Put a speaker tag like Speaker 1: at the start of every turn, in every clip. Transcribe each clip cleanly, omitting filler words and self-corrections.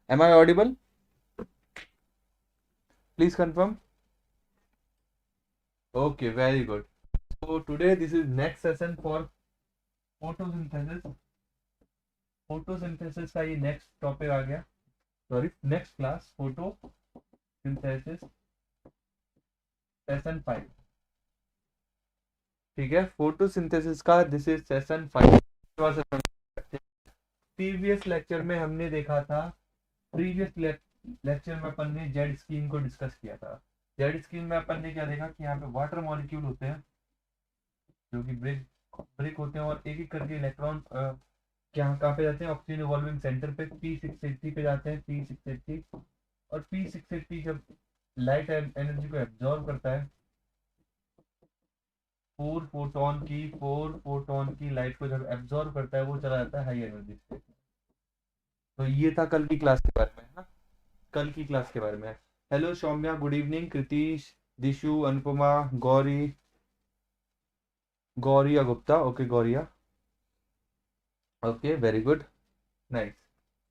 Speaker 1: Am I audible? Please confirm. Okay, very good. So today this is next session for photosynthesis. Photosynthesis का ये next topic आ गया, sorry next class photosynthesis session 5। ठीक है, photosynthesis का this is session 5। Previous lecture में हमने देखा था, प्रीवियस लेक्चर में अपन ने जेड स्कीम को डिस्कस किया था। जेड स्कीम में अपन ने क्या देखा कि यहाँ पे वाटर मॉलिक्यूल होते हैं जो कि ब्रिक ब्रिक होते हैं, और एक एक करके इलेक्ट्रॉन कहाँ पे जाते हैं, ऑक्सीजन इवॉल्विंग सेंटर पे P680 पे जाते हैं, P680। और P680 जब लाइट एनर्जी को एब्जॉर्व करता है, फोर फोटोन की लाइट को जब एब्जॉर्व करता है वो चला जाता है हाई एनर्जी स्टेट में। तो ये था कल की क्लास के बारे में, है ना, कल की क्लास के बारे में। Hello Saumya, good evening. Kritish, Dishu, Anupama, Gauri, Gauriya Gupta, okay Gauriya, okay very good, nice.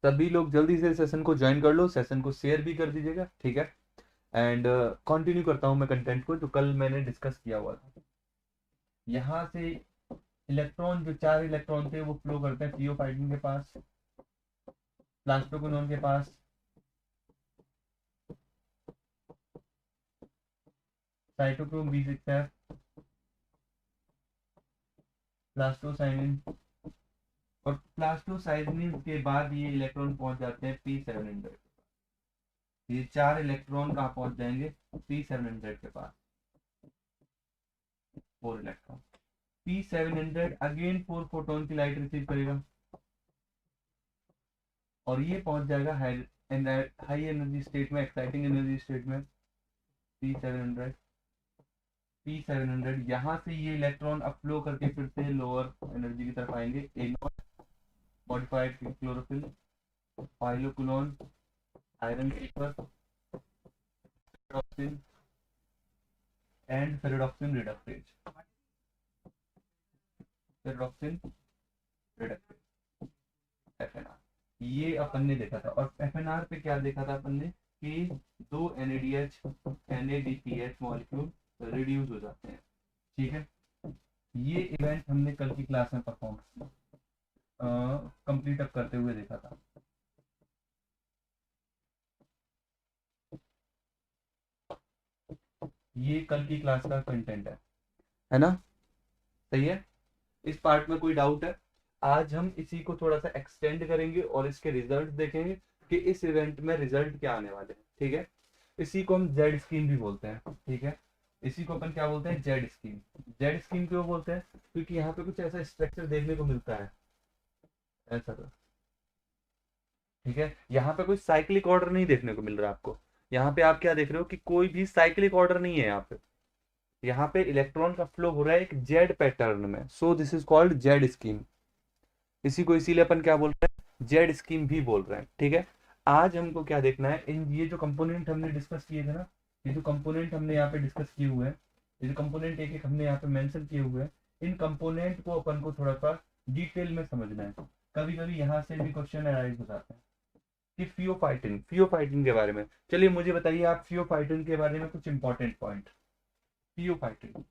Speaker 1: सभी लोग जल्दी से सेशन को ज्वाइन कर लो, सेशन को शेयर भी कर दीजिएगा, ठीक है। एंड कंटिन्यू करता हूँ मैं कंटेंट को जो कल मैंने डिस्कस किया हुआ था। यहाँ से इलेक्ट्रॉन, जो 4 इलेक्ट्रॉन थे वो फ्लो करते हैं थियोफाइटिन के पास, प्लास्टोक्विनोन के पास, साइटोक्रोम B6F, प्लास्टोसाइनिन, और प्लास्टोसाइनिन के बाद ये इलेक्ट्रॉन पहुंच जाते हैं P700। ये 4 इलेक्ट्रॉन कहाँ पहुंच जाएंगे, P700 के पास, 4 इलेक्ट्रॉन। P700 अगेन 4 फोटोन की लाइट रिसीव करेगा और ये पहुंच जाएगा हाई एनर्जी स्टेट में, एक्साइटिंग एनर्जी स्टेट में, P700। P700 यहाँ से ये इलेक्ट्रॉन अब फ्लो करके फिर से लोअर एनर्जी की तरफ आएंगे, A0, modified chlorophyll, phylloquinone, iron sulphur, ferredoxin and ferredoxin reductase, ferredoxin reductase, FNR। ये अपन ने देखा था। और FNR पे क्या देखा था अपन ने कि 2 NADH NADPH मॉलिक्यूल रिड्यूस हो जाते हैं, ठीक है। ये इवेंट हमने कल की क्लास में परफॉर्म कंप्लीट अप करते हुए देखा था। ये कल की क्लास का कंटेंट है ना, सही है। इस पार्ट में कोई डाउट है? आज हम इसी को थोड़ा सा एक्सटेंड करेंगे और इसके रिजल्ट देखेंगे कि इस इवेंट में रिजल्ट क्या आने वाले हैं, ठीक है। इसी को हम जेड स्कीम भी बोलते हैं, ठीक है। इसी को अपन क्या बोलते हैं, जेड स्कीम। जेड स्कीम क्यों बोलते हैं, क्योंकि यहाँ पे कुछ ऐसा स्ट्रक्चर देखने को मिलता है, ऐसा तो, ठीक है। यहाँ पे कोई साइक्लिक ऑर्डर नहीं देखने को मिल रहा है आपको। यहाँ पे आप क्या देख रहे हो कि कोई भी साइक्लिक ऑर्डर नहीं है यहाँ पे। यहाँ पे इलेक्ट्रॉन का फ्लो हो रहा है एक जेड पैटर्न में, so this is called Z scheme. इसी को इसीलिए अपन क्या बोल रहे हैं, जेड स्कीम भी बोल रहे हैं, ठीक है। आज हमको क्या देखना है, इन ये जो कंपोनेंट हमने डिस्कस किए थे ना, ये जो कंपोनेंट हमने यहाँ पे डिस्कस किए हुए हैं, ये जो कंपोनेंट एक एक हमने यहाँ पे मेंशन किए हुए हैं, इन कंपोनेंट को अपन को थोड़ा सा डिटेल में समझना है। कभी कभी यहाँ से भी क्वेश्चन अराइज हो जाते हैं कि फियोफाइटिन, फियोफाइटिन के बारे में। चलिए मुझे बताइए आप फियोफाइटिन के बारे में कुछ important point. Pheophytin,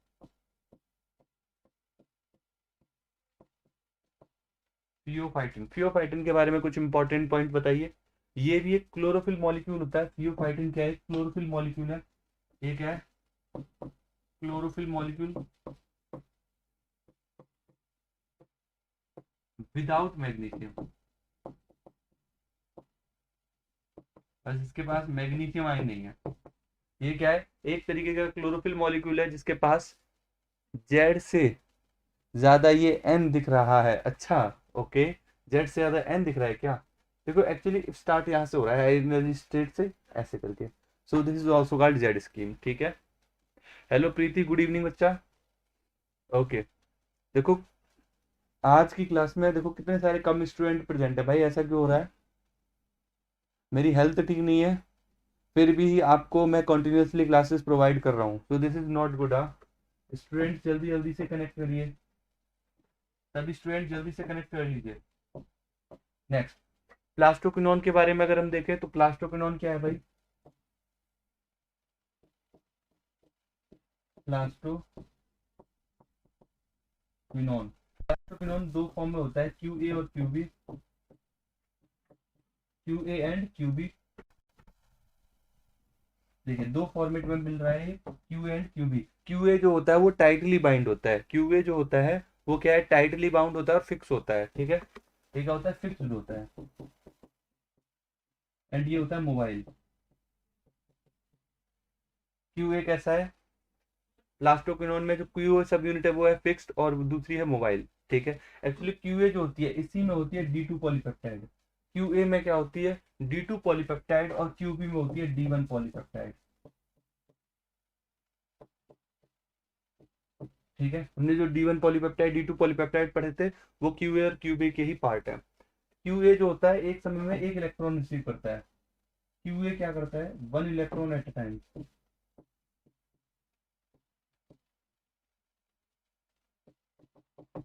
Speaker 1: pheophytin, pheophytin के बारे में कुछ इंपॉर्टेंट पॉइंट बताइए। ये भी एक क्लोरोफिल मॉलिक्यूल होता है। फियोफाइटिन क्या है, क्लोरोफिल मॉलिक्यूल है। ये क्या है, क्लोरोफिल मॉलिक्यूल विदाउट मैग्नीशियम, बस इसके पास मैग्नीशियम आयन नहीं है। ये क्या है, एक तरीके का क्लोरोफिल मॉलिक्यूल है जिसके पास जेड से ज्यादा ये एन दिख रहा है। अच्छा, ओके, जेड से ज्यादा एन दिख रहा है क्या? देखो एक्चुअली स्टार्ट यहाँ से हो रहा है एनर्जी स्टेट से, ऐसे करके। So this is also called Z scheme, ठीक है। हेलो प्रीति, गुड इवनिंग बच्चा, ओके। देखो आज की क्लास में देखो कितने सारे कम स्टूडेंट प्रेजेंट है भाई, ऐसा क्यों हो रहा है? मेरी हेल्थ ठीक नहीं है, फिर भी आपको मैं कंटिन्यूअसली क्लासेस प्रोवाइड कर रहा हूँ, तो this is not good. Student जल्दी जल्दी से कनेक्ट करिए, सभी स्टूडेंट जल्दी से कनेक्ट कर लीजिए। नेक्स्ट, प्लास्टोक्विनोन के बारे में अगर हम देखें तो प्लास्टोक्विनोन क्या है भाई? प्लास्टोक्विनोन प्लास्टोक्विनोन दो फॉर्म में होता है, क्यू ए और Q B, Q A and Q B. देखिए दो फॉर्मेट में मिल रहा है, Q and Q B. Q A जो होता है वो टाइटली बाइंड होता है, क्यू ए जो होता है वो क्या है, टाइटली बाउंड होता है और फिक्स होता है, ठीक है। ये क्या होता है, फिक्स्ड होता है। एंड ये होता है मोबाइल। क्यू ए कैसा है, प्लास्टोक्विनोन में जो क्यू सब यूनिट है वो है फिक्स्ड और दूसरी है मोबाइल, ठीक है। एक्चुअली क्यू ए जो होती है इसी में होती है D two polypeptide. Q A में क्या होती है, डी टू पॉलीपेप्टाइड, और क्यू बी में होती है डी वन पॉलीपेप्टाइड, ठीक है। हमने जो D one polypeptide D two polypeptide पढ़े थे वो क्यू ए और क्यू बी के ही पार्ट है। क्यू ए जो होता है एक समय में एक इलेक्ट्रॉन रिसीव करता है। क्यू ए क्या करता है, one electron at a time,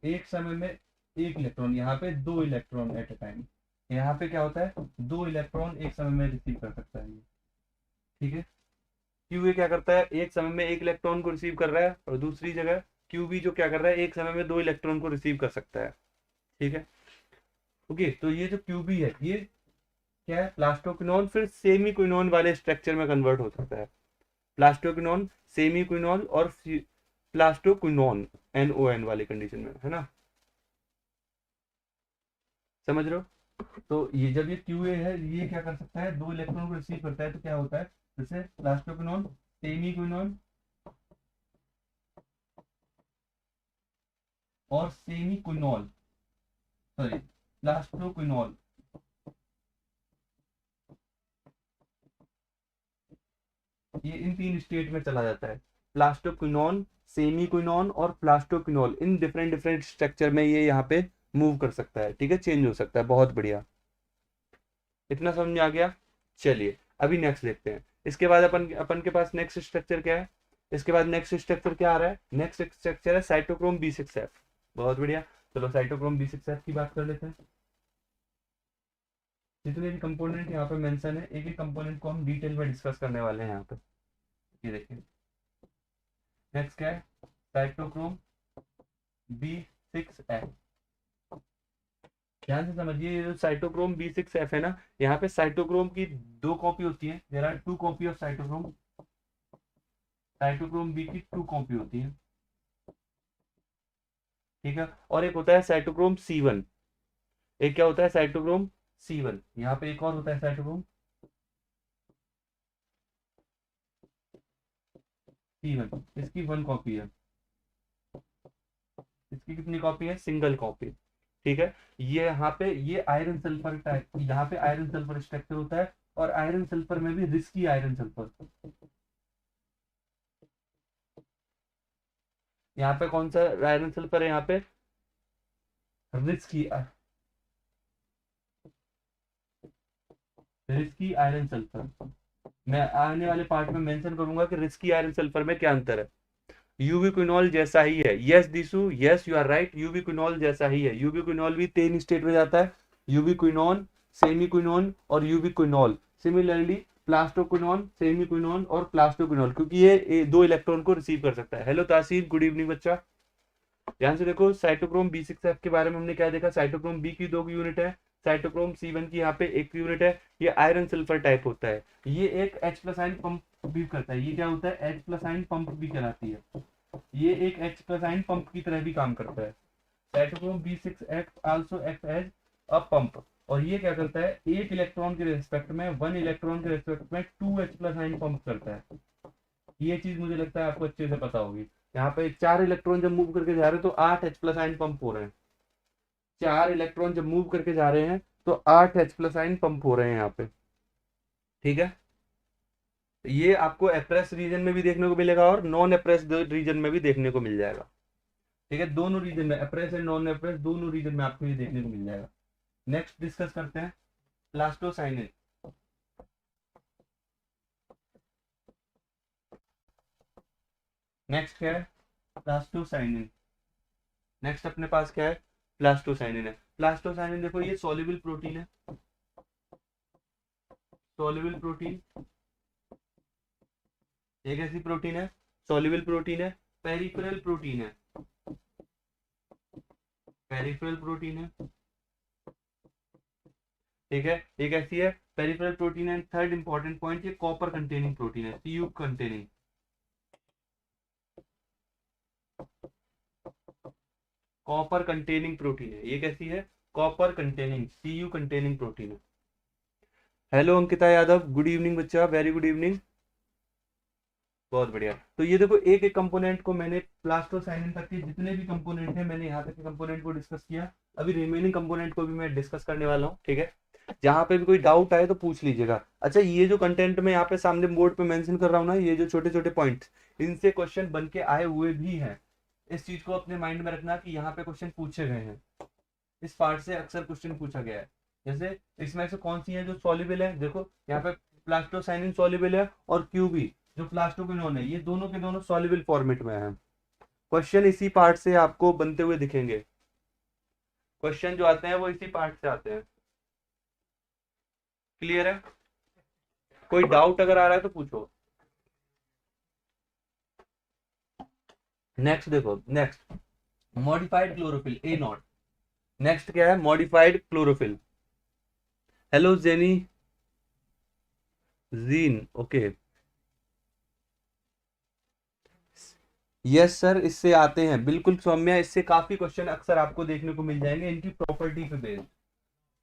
Speaker 1: एक समय में एक इलेक्ट्रॉन, यहाँ पे दो इलेक्ट्रॉन एट अ टाइम। यहाँ पे क्या होता है, दो इलेक्ट्रॉन एक समय में रिसीव कर सकता है ये, ठीक है। क्यू ए क्या करता है, एक समय में एक इलेक्ट्रॉन को रिसीव कर रहा है, और दूसरी जगह क्यू बी जो क्या कर रहा है, एक समय में दो इलेक्ट्रॉन को रिसीव कर सकता है, ठीक है। ओके, तो ये जो क्यू बी है ये क्या है, प्लास्टोक्विनोन फिर सेमी क्विनोन वाले स्ट्रक्चर में कन्वर्ट हो सकता है। प्लास्टोक्विनोन, सेमी क्विनोन और प्लास्टोक्विनोन NON वाली कंडीशन में, है ना, समझ रहे हो। तो ये जब ये क्यू ए है ये क्या कर सकता है, दो इलेक्ट्रॉन को रिसीव करता है, तो क्या होता है, जैसे प्लास्टोक्विनोन, सेमी क्विनोन और सेमी क्विनोल, सॉरी प्लास्टोक्विनोल, ये इन तीन स्टेट में चला जाता है। प्लास्टोक्विनोन, सेमी क्विनोन और प्लास्टोक्विनोल इन डिफरेंट डिफरेंट स्ट्रक्चर में ये यहाँ पे मूव कर सकता है, ठीक है, चेंज हो सकता है। बहुत बढ़िया, इतना समझ में आ गया। चलिए अभी नेक्स्ट देखते हैं। इसके बाद अपन अपन के पास नेक्स्ट स्ट्रक्चर क्या है, इसके बाद नेक्स्ट स्ट्रक्चर क्या आ रहा है, नेक्स्ट स्ट्रक्चर है साइटोक्रोम B6F। बहुत बढ़िया, चलो साइटोक्रोम B6F की बात कर लेते हैं। जितने भी कंपोनेंट यहाँ पे मेंशन है, एक एक कंपोनेंट को हम डिटेल में डिस्कस करने वाले हैं यहाँ पे। ये देखिए नेक्स्ट क्या है, साइटोक्रोम B6F। ध्यान से समझिए, ये जो साइटोक्रोम B6F है ना, यहाँ पे साइटोक्रोम की दो कॉपी होती है, there are two copy of cytochrome. Cytochrome B की टू कॉपी होती है, ठीक है। और एक होता है साइटोक्रोम C1। एक क्या होता है, साइटोक्रोम C1। यहाँ पे एक और होता है साइटोक्रोम C1, इसकी वन कॉपी है। इसकी कितनी कॉपी है, सिंगल कॉपी, ठीक है। ये यहाँ पे ये आयरन सल्फर टाइप, यहाँ पे आयरन सल्फर स्ट्रक्चर होता है, और आयरन सल्फर में भी रिस्की आयरन सल्फर। यहाँ पे कौन सा आयरन सल्फर है, यहाँ पे रिस्की, रिस्की आयरन सल्फर। मैं आने वाले पार्ट में मेंशन करूंगा कि रिस्की आयरन सल्फर में क्या अंतर है। यूबिक्विनोल जैसा ही है, yes Dishu, yes you are right, ubiquinol जैसा ही है। यूबिक्विनोल भी तीन स्टेट में जाता है, यूबिक्विनोन, सेमीक्विनोन और यूबिक्विनोल। सिमिलरली प्लास्टोक्विनोन, सेमीक्विनोन और प्लास्टोक्विनोल, क्योंकि ये दो इलेक्ट्रॉन को रिसीव कर सकता है। हेलो तासीर, गुड इवनिंग बच्चा। ध्यान से देखो, साइटोक्रोम B6F के बारे में हमने क्या देखा, साइटोक्रोम बी की दो यूनिट है, साइटोक्रोम C1 की यहाँ पे एक यूनिट है। ये आयरन सल्फर टाइप होता है, ये एक H प्लस आयन पंप भी करता है। ये क्या होता है, H प्लस आयन पंप भी कहलाती है, ये एक H प्लस आयन पंप की तरह भी काम करता है। Cytochrome B6F also act as a pump, और ये क्या करता है, एक इलेक्ट्रॉन के रेस्पेक्ट में, वन इलेक्ट्रॉन के रेस्पेक्ट में 2H प्लस आयन पंप करता है। ये चीज मुझे लगता है आपको अच्छे से पता होगी। यहाँ पे चार इलेक्ट्रॉन जब मूव करके जा रहे हैं तो 8H प्लस आयन पंप हो रहे हैं। चार इलेक्ट्रॉन जब मूव करके जा रहे हैं तो 8H प्लस आयन पंप हो रहे हैं यहाँ पे, ठीक है। ये आपको एप्रेस रीजन में भी देखने को मिलेगा और नॉन एप्रेस रीजन में भी देखने को मिल जाएगा, ठीक है। दोनों रीजन में, एप्रेस एंड नॉन एप्रेस दोनों रीजन में आपको ये देखने को मिल जाएगा। नेक्स्ट डिस्कस करते हैं प्लास्टोसाइनिन। नेक्स्ट क्या है, प्लास्टोसाइनिन। नेक्स्ट अपने पास क्या है, प्लास्टोसाइनिन है। प्लास्टोसाइनिन देखो ये सॉल्युबल प्रोटीन है, सॉल्युबल प्रोटीन, ये कैसी प्रोटीन है? सॉल्युबल प्रोटीन है। पेरिफेरल प्रोटीन है, पेरिफेरल प्रोटीन है, ठीक है। ये कैसी है? पेरिफेरल प्रोटीन है। थर्ड इंपॉर्टेंट पॉइंट, ये कॉपर कंटेनिंग प्रोटीन है, CU containing, copper containing protein है। ये कैसी है? Copper containing, CU containing protein है। Hello Ankita Yadav, good evening बच्चा, वेरी गुड इवनिंग, बहुत बढ़िया। तो ये देखो, एक एक कंपोनेंट को मैंने प्लास्टोसाइनिन तक के जितने भी कंपोनेंट है मैंने यहाँ तक के कंपोनेंट को डिस्कस किया। अभी रिमेनिंग कंपोनेंट को भी मैं डिस्कस करने वाला हूँ, ठीक है। जहां पे भी कोई डाउट आए तो पूछ लीजिएगा। अच्छा, ये जो कंटेंट मैं यहाँ पे सामने बोर्ड पे मेंशन कर रहा हूँ ना, ये जो छोटे छोटे पॉइंट्स, इनसे क्वेश्चन बन के आए हुए भी हैं। इस चीज को अपने माइंड में रखना कि यहाँ पे क्वेश्चन पूछे गए हैं, इस पार्ट से अक्सर क्वेश्चन पूछा गया है। जैसे इसमें से कौन सी है जो सॉल्युबल है, देखो यहाँ पे प्लास्टोसाइनिन सॉल्युबल है और क्यूबी जो प्लास्टोक्विनोन है, ये दोनों के दोनों सॉल्युबल फॉर्मेट में है। क्वेश्चन इसी पार्ट से आपको बनते हुए दिखेंगे, क्वेश्चन जो आते हैं वो इसी पार्ट से आते हैं। क्लियर है? कोई डाउट अगर आ रहा है तो पूछो। नेक्स्ट देखो, next modified chlorophyll A not. Next क्या है? Modified chlorophyll. Hello jenny, gene, okay, yes sir, इससे आते हैं बिल्कुल सौम्या, इससे काफी क्वेश्चन अक्सर आपको देखने को मिल जाएंगे इनकी प्रॉपर्टी पे बेस्ड।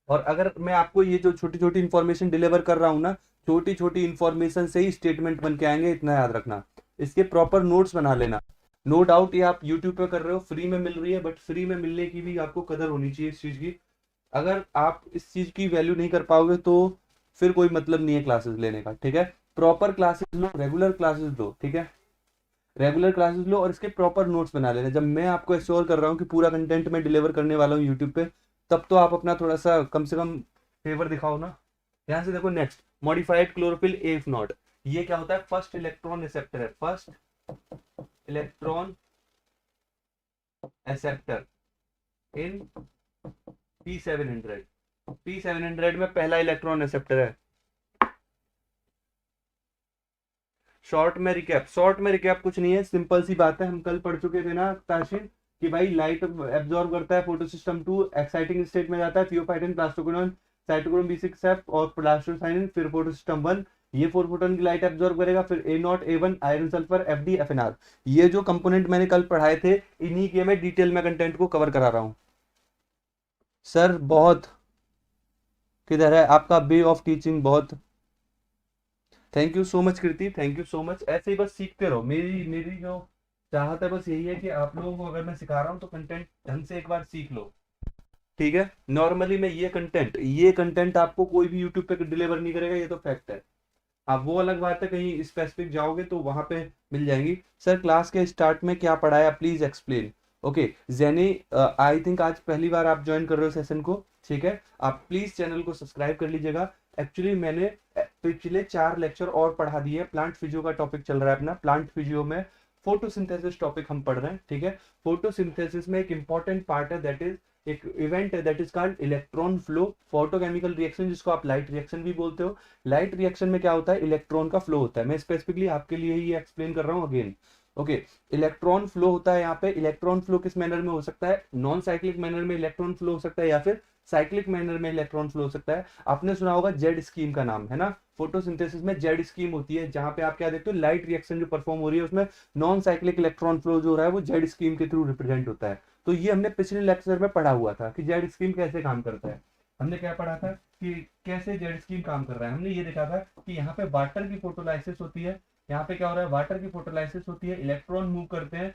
Speaker 1: और अगर मैं आपको ये जो छोटी छोटी इंफॉर्मेशन डिलीवर कर रहा हूँ ना, छोटी छोटी इंफॉर्मेशन से ही स्टेटमेंट बन के आएंगे, इतना याद रखना। इसके प्रॉपर नोट्स बना लेना। नो डाउट ये आप यूट्यूब पे कर रहे हो, फ्री में मिल रही है, बट फ्री में मिलने की भी आपको कदर होनी चाहिए इस चीज की। अगर आप इस चीज की वैल्यू नहीं कर पाओगे तो फिर कोई मतलब नहीं है क्लासेस लेने का, ठीक है। प्रॉपर क्लासेस लो, रेगुलर क्लासेस लो, ठीक है, रेगुलर क्लासेस लो और इसके प्रॉपर नोट्स बना लेना। जब मैं आपको एश्योर कर रहा हूँ कि पूरा कंटेंट मैं डिलीवर करने वाला हूँ यूट्यूब पे, तब तो आप अपना थोड़ा सा कम से कम फेवर दिखाओ ना। यहाँ से देखो, next modified chlorophyll F not, ये क्या होता है? फर्स्ट इलेक्ट्रॉन रिसेप्टर है, फर्स्ट इलेक्ट्रॉन एक्सेप्टर इन P700। P700 में पहला इलेक्ट्रॉन एक्सेप्टर है। शॉर्ट में रिकैप कुछ नहीं है, सिंपल सी बात है, हम कल पढ़ चुके थे ना ताशिन, कि भाई लाइट एब्जॉर्ब करता है, फोटोसिस्टम 2 एक्साइटिंग स्टेट में जाता है, थियोफाइटिन, प्लास्टोक्विनोन, साइटोक्रोम B6F और प्लास्टोसाइनिन, फिर फोटोसिस्टम 1, ये 4 फोटोन की लाइट एब्जॉर्ब करेगा, फिर A0 A1 iron sulphur FD FNR। ये जो कंपोनेंट मैंने कल पढ़ाए थे, इन्हीं के मैं डिटेल में कंटेंट को कवर करा रहा हूँ। सर बहुत, किधर है आपका वे ऑफ टीचिंग? बहुत thank you so much Kriti, thank you so much. ऐसे ही बस सीखते रहो, मेरी मेरी जो चाहत है बस यही है कि आप लोगों को अगर मैं सिखा रहा हूँ तो कंटेंट ढंग से एक बार सीख लो, ठीक है। नॉर्मली मैं ये कंटेंट आपको कोई भी यूट्यूब पे डिलीवर नहीं करेगा, ये तो फैक्ट है। हाँ, वो अलग बात है, कहीं स्पेसिफिक जाओगे तो वहां पे मिल जाएंगी। सर क्लास के स्टार्ट में क्या पढ़ाया, please explain. Okay jenny, I think आज पहली बार आप ज्वाइन कर रहे हो सेशन को, ठीक है। आप प्लीज चैनल को सब्सक्राइब कर लीजिएगा। एक्चुअली मैंने पिछले 4 लेक्चर और पढ़ा दिए। प्लांट फिजियो का टॉपिक चल रहा है अपना, प्लांट फिजियो में फोटोसिंथेसिस टॉपिक हम पढ़ रहे हैं, ठीक है। फोटोसिंथेसिस में एक इंपॉर्टेंट पार्ट है, दैट इज एक इवेंट है, that is called electron flow, photochemical reaction, जिसको आप लाइट रिएक्शन भी बोलते हो। लाइट रिएक्शन में क्या होता है? इलेक्ट्रॉन का फ्लो होता है। मैं स्पेसिफिकली आपके लिए ही एक्सप्लेन कर रहा हूँ अगेन, ओके। इलेक्ट्रॉन फ्लो होता है यहाँ पे। इलेक्ट्रॉन फ्लो किस मैनर में हो सकता है? नॉन साइक्लिक मैनर में इलेक्ट्रॉन फ्लो हो सकता है, या फिर साइक्लिक मैनर में इलेक्ट्रॉन फ्लो हो सकता है। आपने सुना होगा जेड स्कीम का नाम, है ना। फोटोसिंथेसिस में जेड स्कीम होती है, जहां पे आप क्या देखते हो, लाइट रिएक्शन जो परफॉर्म हो रही है उसमें नॉन साइक्लिक इलेक्ट्रॉन फ्लो जो हो रहा है वो जेड स्कीम के थ्रू रिप्रेजेंट होता है। तो ये हमने पिछले लेक्चर में पढ़ा हुआ था कि जेड स्कीम कैसे काम करता है। हमने क्या पढ़ा था कि कैसे जेड स्कीम काम कर रहा है। हमने ये देखा था कि यहाँ पे वाटर की फोटोलाइसिस होती है, यहाँ पे क्या हो रहा है, वाटर की फोटोलाइसिस होती है, इलेक्ट्रॉन मूव करते हैं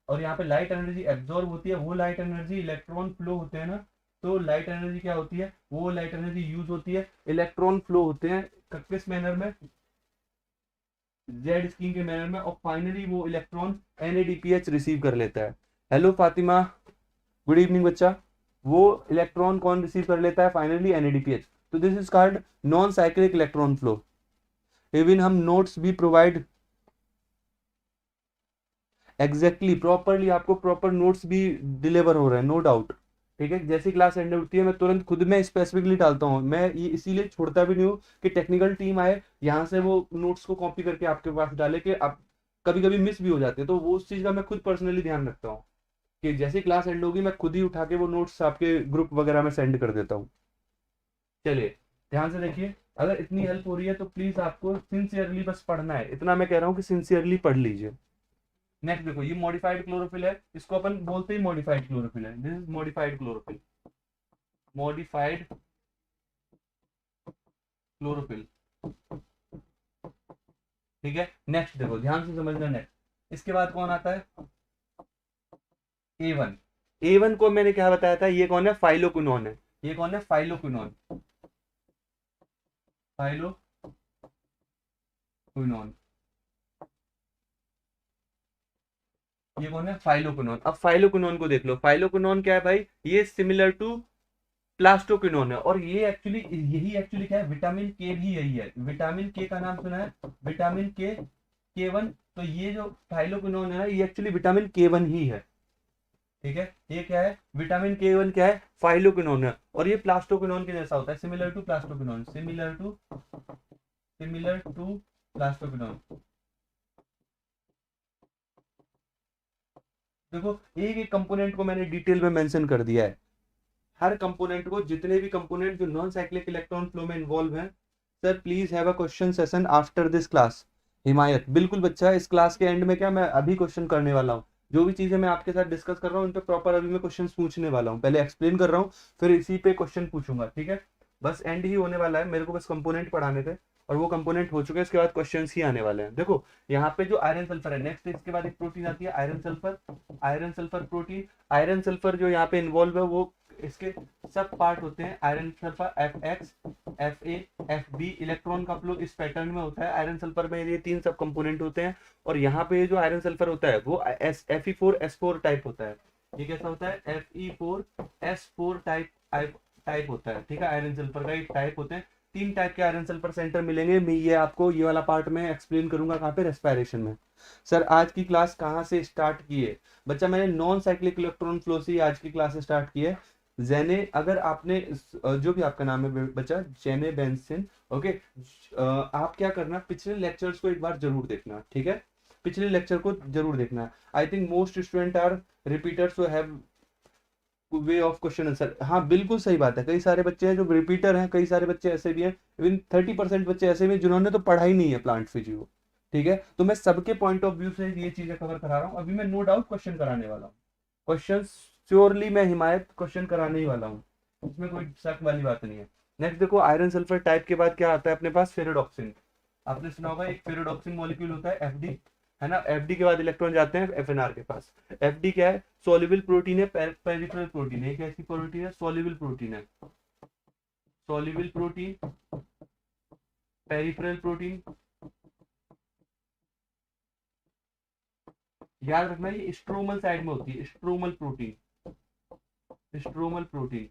Speaker 1: और यहाँ पे लाइट एनर्जी एब्जॉर्ब होती है। वो लाइट एनर्जी, इलेक्ट्रॉन फ्लो होते हैं ना, तो लाइट एनर्जी क्या होती है, वो लाइट एनर्जी यूज होती है। इलेक्ट्रॉन फ्लो होते हैं किस मैनर में? जेड स्कीम के मैनर में। और फाइनली वो इलेक्ट्रॉन NADPH रिसीव कर लेता है। हेलो फातिमा, गुड इवनिंग बच्चा। वो इलेक्ट्रॉन कौन रिसीव कर लेता है? Finally NADPH। तो this is called non cyclic electron flow. Even हम नोट्स भी प्रोवाइड, एग्जैक्टली प्रॉपरली आपको प्रॉपर नोट्स भी डिलीवर हो रहे हैं, नो डाउट। ठीक है, जैसी क्लास एंड होती है मैं तुरंत खुद में स्पेसिफिकली डालता हूँ, मैं ये इसीलिए छोड़ता भी नहीं हूँ कि टेक्निकल टीम आए यहाँ से वो नोट्स को कॉपी करके आपके पास डाले, कि आप कभी कभी मिस भी हो जाते हैं, तो वो उस चीज का मैं खुद पर्सनली ध्यान रखता हूँ कि जैसी क्लास एंड होगी मैं खुद ही उठा के वो नोट्स आपके ग्रुप वगैरह में सेंड कर देता हूँ। चलिए, ध्यान से देखिए, अगर इतनी हेल्प हो रही है तो प्लीज आपको सिंसियरली बस पढ़ना है, इतना मैं कह रहा हूँ कि सिंसियरली पढ़ लीजिए। नेक्स्ट देखो, ये मॉडिफाइड क्लोरोफिल है, इसको अपन बोलते ही मॉडिफाइड क्लोरोफिल है, this is modified chlorophyll, modified chlorophyll. ठीक है, नेक्स्ट देखो ध्यान से समझना, नेक्स्ट इसके बाद कौन आता है, ए वन। ए वन को मैंने क्या बताया था, ये कौन है, फाइलोक्विनोन है, ये कौन है, फाइलोक्विनोन, फाइलोक्विनोन, ये कौन है, फाइलोक्विनोन। अब फाइलोक्विनोन को देख लो, फाइलोक्विनोन क्या है भाई, ये सिमिलर टू प्लास्टोक्विनोन है, और ये एक्चुअली, यही एक्चुअली क्या है, विटामिन के भी यही है, विटामिन के का नाम सुना है, विटामिन के वन, तो ये जो थाइलोक्विनोन है ना, ये एक्चुअली विटामिन के वन ही है। ठीक है, ये क्या है, विटामिन के वन क्या है, फाइलोक्विनोन है, और ये प्लास्टोक्विनोन के जैसा होता है, similar to plastoquinone, similar to plastoquinone. देखो, एक एक कंपोनेंट को मैंने डिटेल में मेंशन कर दिया है, हर कंपोनेंट को, जितने भी कंपोनेंट जो नॉन साइक्लिक इलेक्ट्रॉन फ्लो में इन्वॉल्व हैं। Sir please have a question session after this class. Himayat, बिल्कुल बच्चा, इस क्लास के एंड में क्या मैं अभी क्वेश्चन करने वाला हूँ, जो भी चीजें मैं आपके साथ डिस्कस कर रहा हूँ उन पे प्रॉपर अभी मैं क्वेश्चन पूछने वाला हूँ, पहले एक्सप्लेन कर रहा हूँ, फिर इसी पे क्वेश्चन पूछूंगा। ठीक है, बस एंड ही होने वाला है, मेरे को बस कंपोनेंट पढ़ाने थे, और वो कंपोनेंट हो चुके हैं, इसके बाद क्वेश्चन ही आने वाले हैं। देखो, यहाँ पे जो आयरन सल्फर है, नेक्स्ट इसके बाद एक प्रोटीन आती है iron sulphur, iron sulphur protein. Iron sulphur जो यहाँ पे इन्वॉल्व है वो, इसके सब पार्ट होते हैं, iron sulphur F X, F A, F B, electron का फ्लो इस पैटर्न में होता है आयरन सल्फर में, ये तीन सब कंपोनेंट होते हैं। और यहाँ पे जो आयरन सल्फर होता है वो S F E four S four type होता है, ये कैसा होता है, F E four S four type type होता है। ठीक है, आयरन सल्फर का एक टाइप होते हैं, तीन टाइप के आयरन सल्फर सेंटर मिलेंगे, मैं ये आपको ये वाला पार्ट में एक्सप्लेन करूंगा कहाँ पे, रेस्पिरेशन में। सर आज की क्लास कहाँ से स्टार्ट की है बच्चा, मैंने नॉन साइक्लिक इलेक्ट्रॉन फ्लो से आज की क्लास स्टार्ट की है। जेने, अगर आपने जो भी आपका नाम है बच्चा, जेने बेंसन, ओके, आप क्या करना, पिछले लेक्चर्स को एक बार जरूर देखना। ठीक है, पिछले लेक्चर को जरूर देखना। I think most student are repeaters who have way of question answer. हाँ बिल्कुल सही बात है, कई सारे बच्चे हैं जो रिपीटर हैं, कई सारे बच्चे ऐसे भी हैं, इवन 30% बच्चे ऐसे भी हैं जिन्होंने तो पढ़ा ही नहीं है प्लांट फिजियो। ठीक है, तो मैं सबके पॉइंट ऑफ व्यू से ये चीजें कवर करा रहा हूँ, अभी मैं नो डाउट क्वेश्चन कराने वाला हूँ, क्वेश्चन श्योरली मैं हिमायत क्वेश्चन कराने ही वाला हूँ, इसमें कोई शक वाली बात नहीं है। नेक्स्ट देखो, आयरन सल्फर टाइप के बाद क्या आता है अपने पास, फेरोडॉक्सिन। आपने सुना होगा एक फेरोडॉक्सिन मॉलिक्यूल होता है, एफडी, है ना, एफडी के बाद इलेक्ट्रॉन जाते हैं एफएनआर के पास। एफडी क्या है, सॉल्युबल प्रोटीन है, पेरिफेरल प्रोटीन है, एक ऐसी प्रोटीन है, सॉल्युबल प्रोटीन है, सॉल्युबल प्रोटीन, पेरिफेरल प्रोटीन। याद रखना ये स्ट्रोमल साइड में होती है, स्ट्रोमल प्रोटीन, स्ट्रोमल प्रोटीन,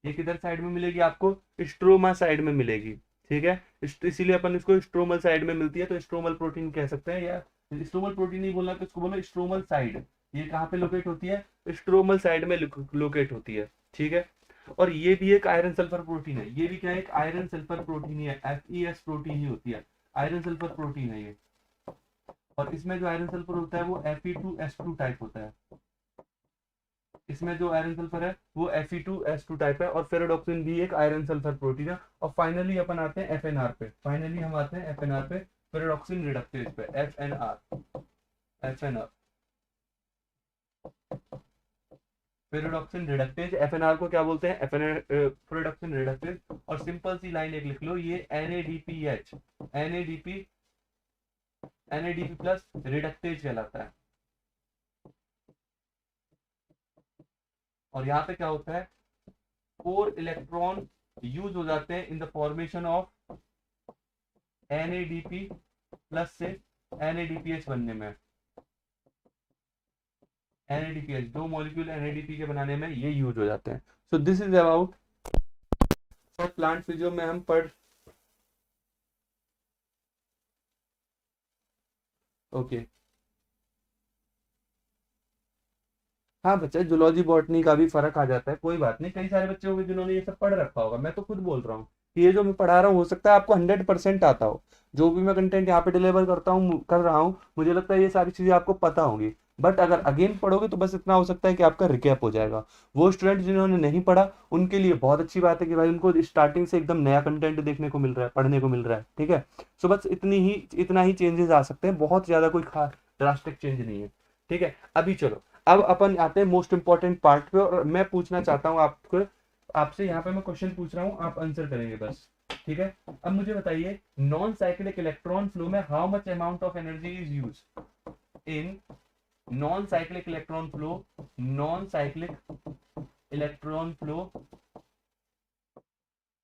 Speaker 1: ये किधर साइड में मिलेगी आपको, स्ट्रोमा साइड में मिलेगी। ठीक है, इसीलिए अपन इसको स्ट्रोमल साइड में मिलती है, तो स्ट्रोमल प्रोटीन कह सकते हैं, या स्ट्रोमल प्रोटीन नहीं बोलना तो इसको बोलो स्ट्रोमल साइड। ये कहाँ पे लोकेट होती है, स्ट्रोमल साइड में लोकेट होती है। ठीक है, और ये भी एक आयरन सल्फर प्रोटीन है, ये भी क्या है, एक आयरन सल्फर प्रोटीन ही है, एफ ई एस प्रोटीन ही होती है, आयरन सल्फर प्रोटीन है ये। और इसमें जो आयरन सल्फर होता है वो Fe2S2 टाइप होता है, इसमें जो आयरन सल्फर है वो Fe2S2 टाइप है, और फेरोडॉक्सिन भी एक आयरन सल्फर प्रोटीन है। और फाइनली अपन आते हैं एफएनआर पे, फाइनली हम आते हैं एफएनआर पे, फेरोडॉक्सिन रिडक्टेज पे, एफएनआर, एफएनआर, फेरोडॉक्सिन रिडक्टेज, एफएनआर को क्या बोलते हैं, एफएनआर, फेरोडॉक्सिन रिडक्टेज। और सिंपल सी लाइन एक लिख लो, ये NADPH, NADP, NADP plus reductase कहलाता है। और यहाँ पे क्या होता है, 4 इलेक्ट्रॉन यूज हो जाते हैं in the formation of NADP plus से NADPH बनने में, NADPH, दो मॉलिक्यूल NADP के बनाने में ये यूज हो जाते हैं। So this is about plant physio में हम पढ़, ओके हाँ बच्चा, जूलॉजी बॉटनी का भी फर्क आ जाता है, कोई बात नहीं, कई सारे बच्चे होंगे जिन्होंने ये सब पढ़ रखा होगा, मैं तो खुद बोल रहा हूँ कि ये जो मैं पढ़ा रहा हूँ हो सकता है आपको 100% आता हो। जो भी मैं कंटेंट यहाँ पे डिलीवर करता हूँ कर रहा हूँ, मुझे लगता है ये सारी चीजें आपको पता होंगी। बट अगर अगेन पढ़ोगे तो बस इतना हो सकता है कि आपका रिकैप हो जाएगा। वो स्टूडेंट जिन्होंने नहीं पढ़ा उनके लिए बहुत अच्छी बात है कि भाई उनको स्टार्टिंग से एकदम नया कंटेंट देखने को मिल रहा है, पढ़ने को मिल रहा है, ठीक है। सो बस इतना ही चेंजेस आ सकते हैं, बहुत ज्यादा कोई खास ड्रास्टिक चेंज नहीं है, ठीक है। अभी चलो, अब अपन आते हैं मोस्ट इंपॉर्टेंट पार्ट पे, और मैं पूछना चाहता हूँ आपको, आपसे यहाँ पे मैं क्वेश्चन पूछ रहा हूँ, आप आंसर करेंगे बस, ठीक है। अब मुझे बताइए, नॉन साइक्लिक इलेक्ट्रॉन फ्लो में how much amount of energy is use in non cyclic electron flow, non cyclic electron flow,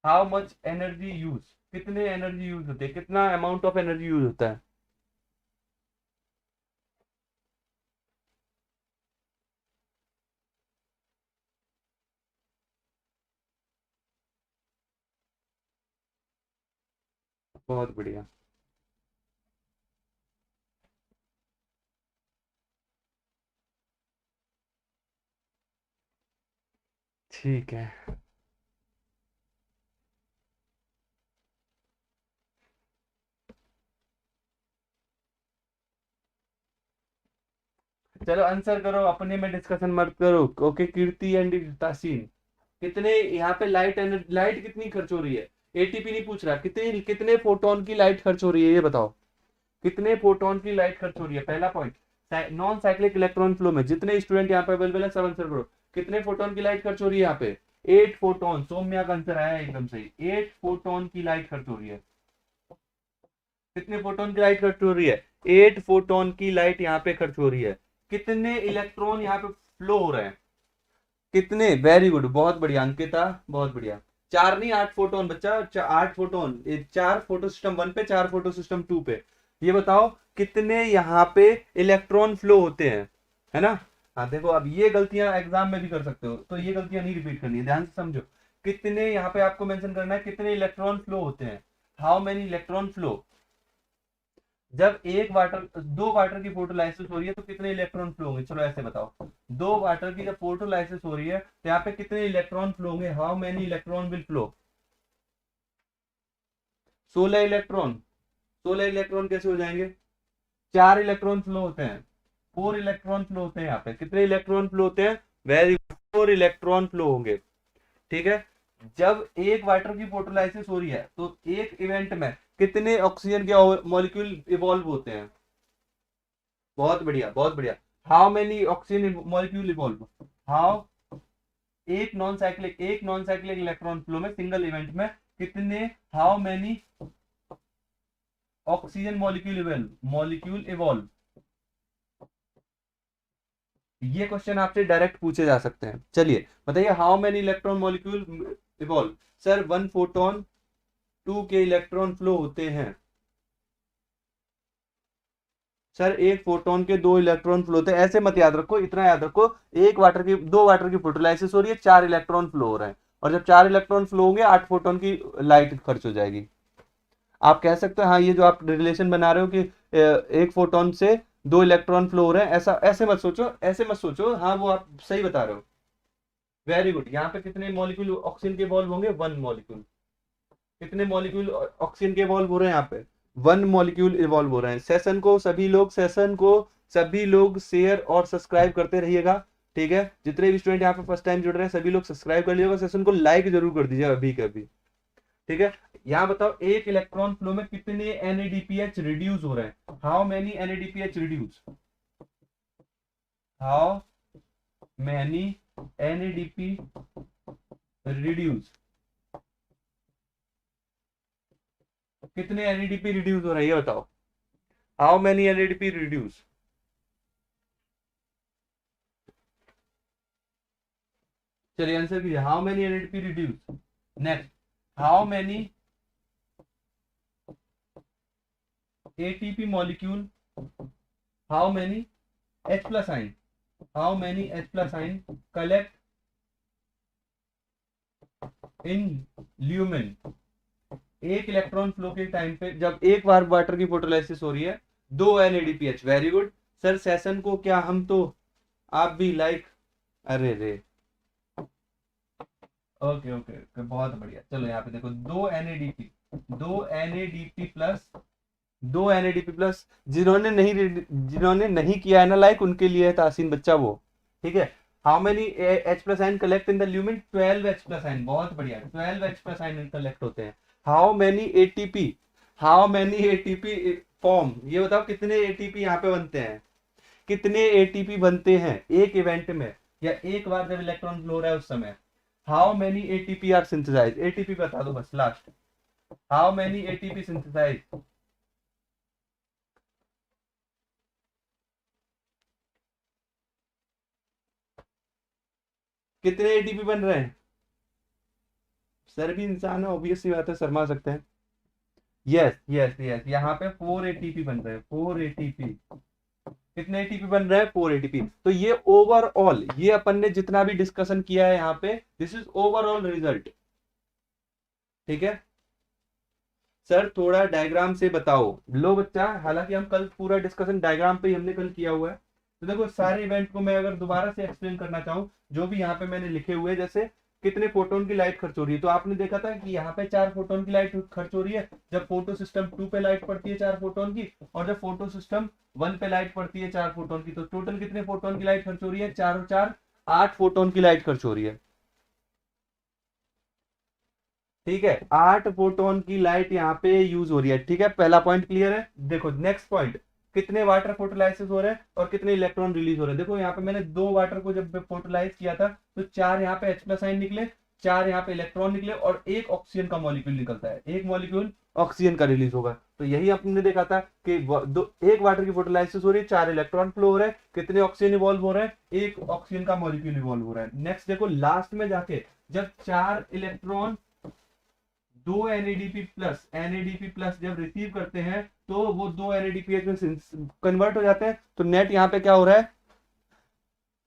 Speaker 1: how much energy use, कितने एनर्जी यूज होते हैं, कितना अमाउंट ऑफ एनर्जी यूज होता है। बहुत बढ़िया। ठीक है, चलो आंसर करो, अपने में डिस्कशन मत करो। ओके, कीर्ति एंड तासीन, कितने यहाँ पे लाइट कितनी खर्च हो रही है। एटीपी नहीं पूछ रहा, कितने कितने फोटोन की लाइट खर्च हो रही है, ये बताओ। कितने फोटोन की लाइट खर्च हो रही है, पहला point. Non cyclic electron flow में जितने स्टूडेंट यहाँ पे अवेलेबल है सब आंसर करो, कितने फोटोन की लाइट खर्च हो रही है यहाँ पे। 8 फोटोन, सौम्या का आंसर आया एकदम सही, 8 फोटोन की लाइट खर्च हो रही है। कितने फोटोन की लाइट खर्च हो रही है, 8 फोटोन की लाइट यहाँ पे खर्च हो रही है। कितने इलेक्ट्रॉन यहाँ पे फ्लो हो रहे हैं, कितने, वेरी गुड, बहुत बढ़िया अंकिता, बहुत बढ़िया। चार नहीं, 8 फोटोन बच्चा, 8 फोटोन, 4 फोटो सिस्टम 1 पे, 4 फोटो सिस्टम 2 पे। ये बताओ कितने यहाँ पे इलेक्ट्रॉन फ्लो होते हैं, है ना। हाँ देखो, अब ये गलतियां एग्जाम में भी कर सकते हो, तो ये गलतियां नहीं रिपीट करनी है, ध्यान से समझो। कितने यहाँ पे आपको मेंशन करना है, कितने इलेक्ट्रॉन फ्लो होते हैं, हाउ मेनी इलेक्ट्रॉन फ्लो। जब दो वाटर की फोटोलाइसिस हो रही है तो कितने इलेक्ट्रॉन फ्लो होंगे, चलो ऐसे बताओ। दो वाटर की जब फोटोलाइसिस हो रही है तो यहाँ पे कितने इलेक्ट्रॉन फ्लो होंगे, how many electron will flow. 16 electron. 16 electron कैसे हो जाएंगे, 4 इलेक्ट्रॉन फ्लो होते हैं, 4 इलेक्ट्रॉन फ्लो होते हैं यहाँ पे, कितने इलेक्ट्रॉन फ्लो होते हैं, वेरी 4 इलेक्ट्रॉन फ्लो होंगे, ठीक है। जब एक वाटर की फोटोलाइसिस हो रही है तो एक इवेंट में कितने ऑक्सीजन के मॉलिक्यूल इवॉल्व होते हैं, बहुत बढ़िया, बहुत बढ़िया। How many oxygen molecule evolve, how, एक नॉन साइक्लिक इलेक्ट्रॉन फ्लो में सिंगल इवेंट में कितने, how many oxygen molecule evolve. ये क्वेश्चन आपसे डायरेक्ट पूछे जा सकते हैं, चलिए बताइए, how many electron molecule evolve. Sir 1 photon 2 के इलेक्ट्रॉन फ्लो होते हैं। सर एक फोटोन के 2 इलेक्ट्रॉन फ्लो होते हैं, ऐसे मत याद रखो, इतना याद रखो। दो वाटर की फोटोलाइसिस हो रही है, 4 इलेक्ट्रॉन फ्लो हो रहे हैं, और जब 4 इलेक्ट्रॉन फ्लो होंगे 8 फोटोन की लाइट खर्च हो जाएगी। आप कह सकते हो हाँ, ये जो आप रिलेशन बना रहे हो कि एक फोटोन से 2 इलेक्ट्रॉन फ्लो हो रहे हैं, ऐसा ऐसे मत सोचो, ऐसे मत सोचो, हाँ वो आप सही बता रहे हो, वेरी गुड। यहाँ पे कितने मॉलिक्यूल ऑक्सीजन के इवॉल्व होंगे, 1 मॉलिक्यूल। कितने मॉलिक्यूल ऑक्सीजन के इवॉल्व हो रहे हैं यहाँ पे, 1 मॉलिक्यूल इवॉल्व हो रहे हैं। सेशन को सभी लोग शेयर और सब्सक्राइब करते रहिएगा, ठीक है। जितने भी स्टूडेंट यहाँ पे फर्स्ट टाइम जुड़ रहे हैं सभी लोग सब्सक्राइब कर लीजिएगा, सेशन को लाइक जरूर कर दीजिएगा अभी के अभी, ठीक है। यहाँ बताओ, एक इलेक्ट्रॉन फ्लो में कितने NADPH रिड्यूस हो रहे हैं, how many NADPH reduce, how many NADP reduce, कितने NADP रिड्यूस हो रहे हैं ये बताओ, हाउ मेनी NADP रिड्यूस। चलिए आंसर कीजिए, how many NADP reduce. Next, how many ATP molecule, how many H plus आइन, हाउ मेनी H प्लस आइन कलेक्ट इन ल्यूमेन। एक इलेक्ट्रॉन फ्लो के टाइम पे जब एक बार वाटर की फोटोलाइसिस हो रही है, 2 NADPH, very good. Sir session को क्या हम तो, आप भी लाइक अरे रे, ओके ओके ओके, बहुत बढ़िया। चलो यहाँ पे देखो, दो एनएडीपी प्लस, जिन्होंने नहीं किया है ना लाइक, उनके लिए है तासीन बच्चा वो। ठीक है। हाउ मेनी एच प्लस आइन collect in the lumen? 12 H plus आइन, बहुत बढ़िया, 12 एच प्लस आइन कलेक्ट होते हैं। How many ATP, how many ATP form, ये बताओ कितने एटीपी यहाँ पे बनते हैं, कितने एटीपी बनते हैं एक इवेंट में, या एक बार जब इलेक्ट्रॉन फ्लो हो रहा है उस समय। How many ATP are synthesize, ATP बता दो बस last. How many ATP synthesize? कितने एटीपी बन रहे हैं? सर भी इंसान है, ऑब्वियस सी बात है, शर्मा सकते हैं। यस यस यस, यहाँ पे 4 एटीपी बन रहे हैं, 4 एटीपी। कितने एटीपी बन रहे हैं? 4 एटीपी। तो ये ओवरऑल, ये अपन ने जितना भी डिस्कशन किया है यहाँ पे, दिस इज ओवरऑल रिजल्ट। ठीक है सर, थोड़ा डायग्राम से बताओ। लो बच्चा, हालांकि हम कल पूरा डिस्कशन डायग्राम पे ही हमने कल किया हुआ है। तो देखो, सारे इवेंट को मैं अगर दोबारा से एक्सप्लेन करना चाहूँ, जो भी यहाँ पे मैंने लिखे हुए हैं, जैसे कितने फोटोन की लाइट खर्च हो रही है, तो आपने देखा था कि यहाँ पे 4 फोटोन की लाइट खर्च हो रही है जब फोटो सिस्टम 2 पे लाइट पड़ती है 4 फोटोन की, और जब फोटो सिस्टम 1 पे लाइट पड़ती है 4 फोटोन की। तो टोटल कितने फोटोन की लाइट खर्च हो रही है? 4 और 4, 8 फोटोन की लाइट खर्च हो रही है। ठीक है, 8 फोटोन की लाइट यहाँ पे यूज हो रही है। ठीक है, पहला पॉइंट क्लियर है। देखो नेक्स्ट पॉइंट, कितने वाटर फोटोलाइसिस हो रहे हैं और कितने इलेक्ट्रॉन रिलीज हो रहे हैं। देखो यहाँ पे मैंने 2 वाटर को जब फोटोलाइज किया था, तो 4 यहाँ पे H प्लस आइन निकले, 4 यहाँ पे इलेक्ट्रॉन निकले, और एक ऑक्सीजन का मॉलिक्यूल निकलता है, एक मॉलिक्यूल ऑक्सीजन का रिलीज होगा। तो यही आपने देखा था कि एक वाटर की फोटोलाइसिस हो रही है, 4 इलेक्ट्रॉन फ्लो हो रहे हैं, कितने ऑक्सीजन इवॉल्व हो रहे हैं? एक ऑक्सीजन का मॉलिक्यूल इवॉल्व हो रहा है। नेक्स्ट देखो, लास्ट में जाके जब 4 इलेक्ट्रॉन 2 एनएडीपी प्लस जब रिसीव करते हैं, तो वो 2 एनएडीपीएच में कन्वर्ट हो जाते हैं। तो नेट यहाँ पे क्या हो रहा है?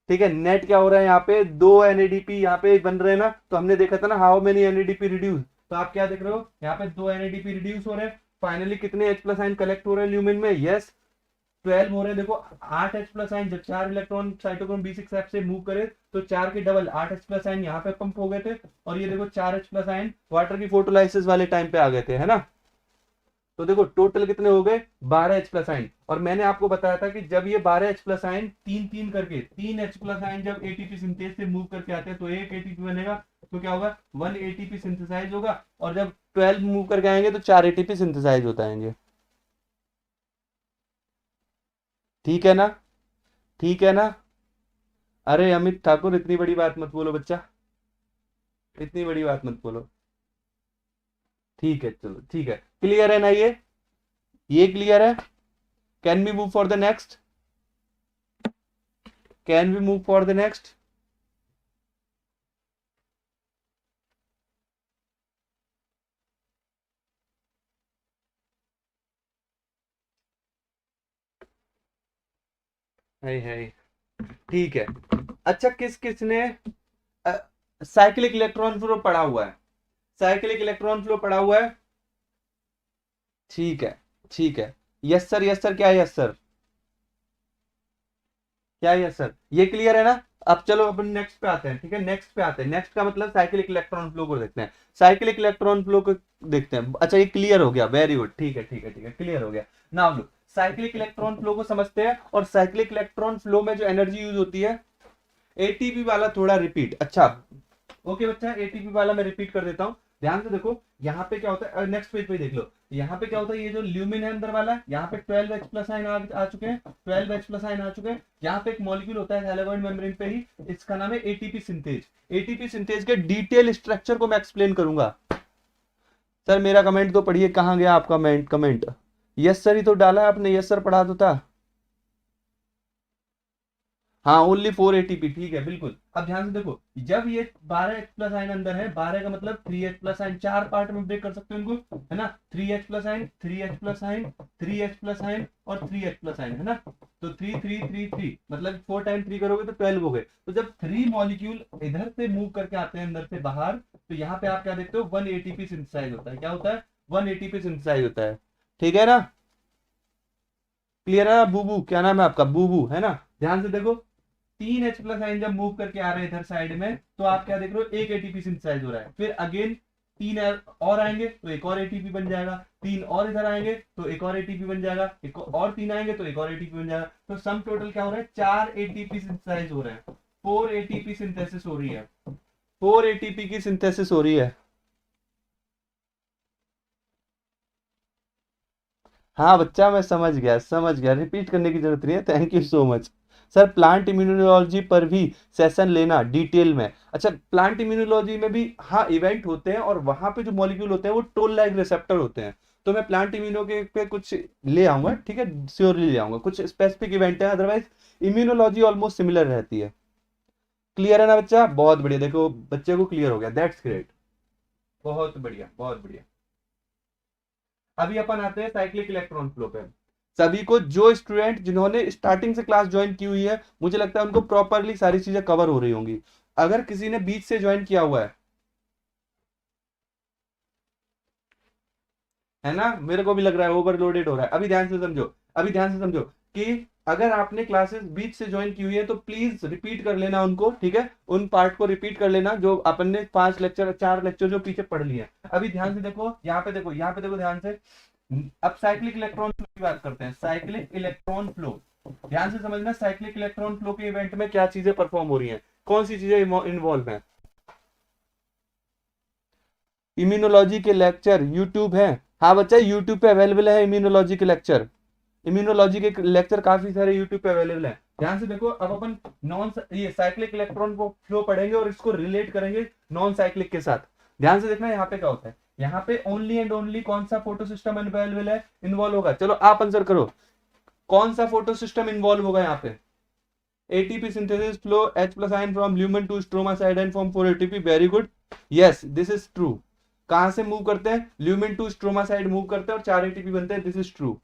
Speaker 1: ठीक है, नेट क्या हो रहा है? यहाँ पे 2 एनएडीपी यहाँ पे बन रहे हैं ना। तो हमने देखा था ना, हाउ मेनी एनएडीपी रिड्यूस, तो आप क्या देख रहे हो? यहाँ पे 2 एनएडीपी रिड्यूस हो रहे हैं। फाइनली कितने एच प्लस आइन कलेक्ट हो रहे हैं ल्यूमिन में? यस, 12 हो रहे हैं। देखो, 8 एच प्लस आइन, जब 4 इलेक्ट्रॉन साइटोक्रोम B6F से मूव करे, तो 4 के डबल 8 एच प्लस आइन यहाँ पे पंप हो गए थे। और ये देखो 4 एच प्लस आइन वाटर की फोटोलाइसिस वाले टाइम पे आ गए थे, है ना। तो देखो टोटल कितने हो गए? 12 एच प्लस आइन। और मैंने आपको बताया था कि जब ये 12 एच प्लस आइन तीन तीन करके, 3 एच प्लस आइन जब एटीपी सिंथेज से मूव करके आते हैं, तो एक एटीपी बनेगा। तो क्या होगा? 1 एटीपी सिंथेसाइज होगा। और जब 12 मूव करके आएंगे, तो 4 एटीपी सिंथेसाइज होता है। ठीक है ना? ठीक है ना? अरे अमित ठाकुर, इतनी बड़ी बात मत बोलो बच्चा, इतनी बड़ी बात मत बोलो। ठीक है, चलो ठीक है, क्लियर है ना ये क्लियर है? Can we move for the next? Can we move for the next? है ठीक है। अच्छा, किस किसने साइक्लिक इलेक्ट्रॉन फ्लो पढ़ा हुआ है? साइक्लिक इलेक्ट्रॉन फ्लो पढ़ा हुआ है? ठीक है, ठीक है। यस सर, यस सर, क्या है यस सर? क्या है यस सर? ये क्लियर है ना? अब चलो अपन नेक्स्ट पे आते हैं। ठीक है, नेक्स्ट पे आते हैं। नेक्स्ट का मतलब साइक्लिक इलेक्ट्रॉन फ्लो को देखते हैं। साइक्लिक इलेक्ट्रॉन फ्लो को देखते हैं। अच्छा, ये क्लियर हो गया, वेरी गुड, ठीक है ठीक है ठीक है, क्लियर हो गया। Now look, cyclic electron flow को समझते हैं। और साइक्लिक इलेक्ट्रॉन फ्लो में जो एनर्जी यूज होती है, एटीपी वाला थोड़ा रिपीट। अच्छा, ओके बच्चा, एटीपी वाला मैं रिपीट कर देता हूँ, ध्यान से देखो। यहाँ पे क्या होता है, नेक्स्ट पेज पे देख लो। यहाँ पे क्या होता है, ये जो ल्यूमिन है अंदर वाला, यहाँ पे 12 एच प्लस आइन आ चुके हैं, 12 एच प्लस आइन आ चुके हैं। यहाँ पे एक मॉलिक्यूल होता है हैलोजन मेम्ब्रेन पे ही, इसका नाम है एटीपी सिंथेज। एटीपी सिंथेज के डिटेल स्ट्रक्चर को मैं एक्सप्लेन करूंगा। सर मेरा कमेंट तो पढ़िए, कहाँ गया आपका कमेंट? यस सर ही तो डाला है आपने, यस सर पढ़ा तो था। हाँ, ओनली 4 एटीपी, ठीक है बिल्कुल। अब ध्यान से देखो, जब ये 12 एच प्लस आइन अंदर है, 12 का मतलब 3 एच प्लस आइन, 4 पार्ट में ब्रेक कर सकते हो इनको, है ना। 3 एच प्लस आइन, 3 एच प्लस आइन, 3 एच प्लस आइन और 3 एच प्लस आइन, है ना। तो 3 3 3 3 मतलब 4 टाइम 3 करोगे तो 12 हो गए। तो जब 3 मॉलिक्यूल इधर से मूव करके आते हैं अंदर से बाहर, तो यहाँ पे आप क्या देखते हो? 1 एटीपी सिंथेसाइज होता है। क्या होता है? 1 एटीपी सिंथेसाइज होता है। ठीक है ना? क्लियर है ना? बूबू, क्या नाम है आपका? बूबू, है ना? ध्यान से देखो, 3 H प्लस आयन जब मूव करके आ रहे हैं इधर साइड में, तो आप क्या देख रहे हो, एक एटीपी सिंथेसाइज हो रहा है। फिर अगेन 3 और आएंगे तो एक और एटीपी बन जाएगा, 3 और इधर आएंगे तो एक और एटीपी बन जाएगा, एक और 3 आएंगे तो एक और एटीपी बन जाएगा। तो सम टोटल क्या हो रहा है, 4 एटीपी सिंथेसाइज हो रहे हैं, 4 एटीपी सिंथेसिस हो रही है, 4 एटीपी की सिंथेसिस हो रही है। हाँ बच्चा मैं समझ गया, रिपीट करने की जरूरत नहीं है, thank you so much. Sir plant immunology पर भी सेशन लेना डिटेल में। अच्छा प्लांट इम्यूनोलॉजी में भी हाँ इवेंट होते हैं, और वहां पे जो मॉलिक्यूल होते हैं वो टोल लाइक रिसेप्टर होते हैं। तो मैं प्लांट इम्यूनो के पे कुछ ले आऊंगा, ठीक है, श्योरली ले आऊंगा, कुछ स्पेसिफिक इवेंट है, अदरवाइज इम्यूनोलॉजी ऑलमोस्ट सिमिलर रहती है। क्लियर है ना बच्चा, बहुत बढ़िया, देखो बच्चे को क्लियर हो गया, दैट्स ग्रेट, बहुत बढ़िया बहुत बढ़िया। अभी अपन आते हैं साइक्लिक इलेक्ट्रॉन फ्लो पे। सभी को, जो स्टूडेंट जिन्होंने स्टार्टिंग से क्लास ज्वाइन की हुई है, मुझे लगता है उनको प्रॉपरली सारी चीजें कवर हो रही होंगी। अगर किसी ने बीच से ज्वाइन किया हुआ है ना, मेरे को भी लग रहा है ओवरलोडेड हो रहा है। अभी ध्यान से समझो, अभी ध्यान से समझो कि अगर आपने क्लासेस बीच से ज्वाइन की हुई है तो प्लीज रिपीट कर लेना उनको, ठीक है, उन पार्ट को रिपीट कर लेना जो अपन ने 5 लेक्चर 4 लेक्चर जो पीछे पढ़ लिए हैं। अभी ध्यान से देखो, यहाँ पे देखो, यहाँ पे देखो ध्यान से। अब साइक्लिक इलेक्ट्रॉन फ्लो की बात करते हैं, साइक्लिक इलेक्ट्रॉन फ्लो। ध्यान से समझना, साइक्लिक इलेक्ट्रॉन फ्लो के इवेंट में क्या चीजें परफॉर्म हो रही हैं, कौन सी चीजें इन्वॉल्व हैं। इम्यूनोलॉजी के लेक्चर यूट्यूब है, हाँ बच्चा यूट्यूब पे अवेलेबल है इम्यूनोलॉजी के लेक्चर, इम्यूनोलॉजी के लेक्चर काफी सारे यूट्यूब पे अवेलेबल है। ध्यान से देखो, अब अपन नॉन ये साइक्लिक इलेक्ट्रॉन को फ्लो पढ़ेंगे और इसको रिलेट करेंगे नॉन साइक्लिक के साथ। ध्यान से देखना यहाँ पे क्या होता है, यहाँ पे ओनली एंड ओनली कौन सा फोटो सिस्टम अवेलेबल है, इन्वॉल्व होगा। चलो आप आंसर करो, कौन सा फोटो सिस्टम इन्वॉल्व होगा यहाँ पे। ATP synthesis flow H plus ion from lumen to stroma side and form 4 ATP, very good, yes this is true. कहां से मूव करते हैं, lumen to stroma side move करते हैं और 4 एटीपी बनते हैं, दिस इज ट्रू।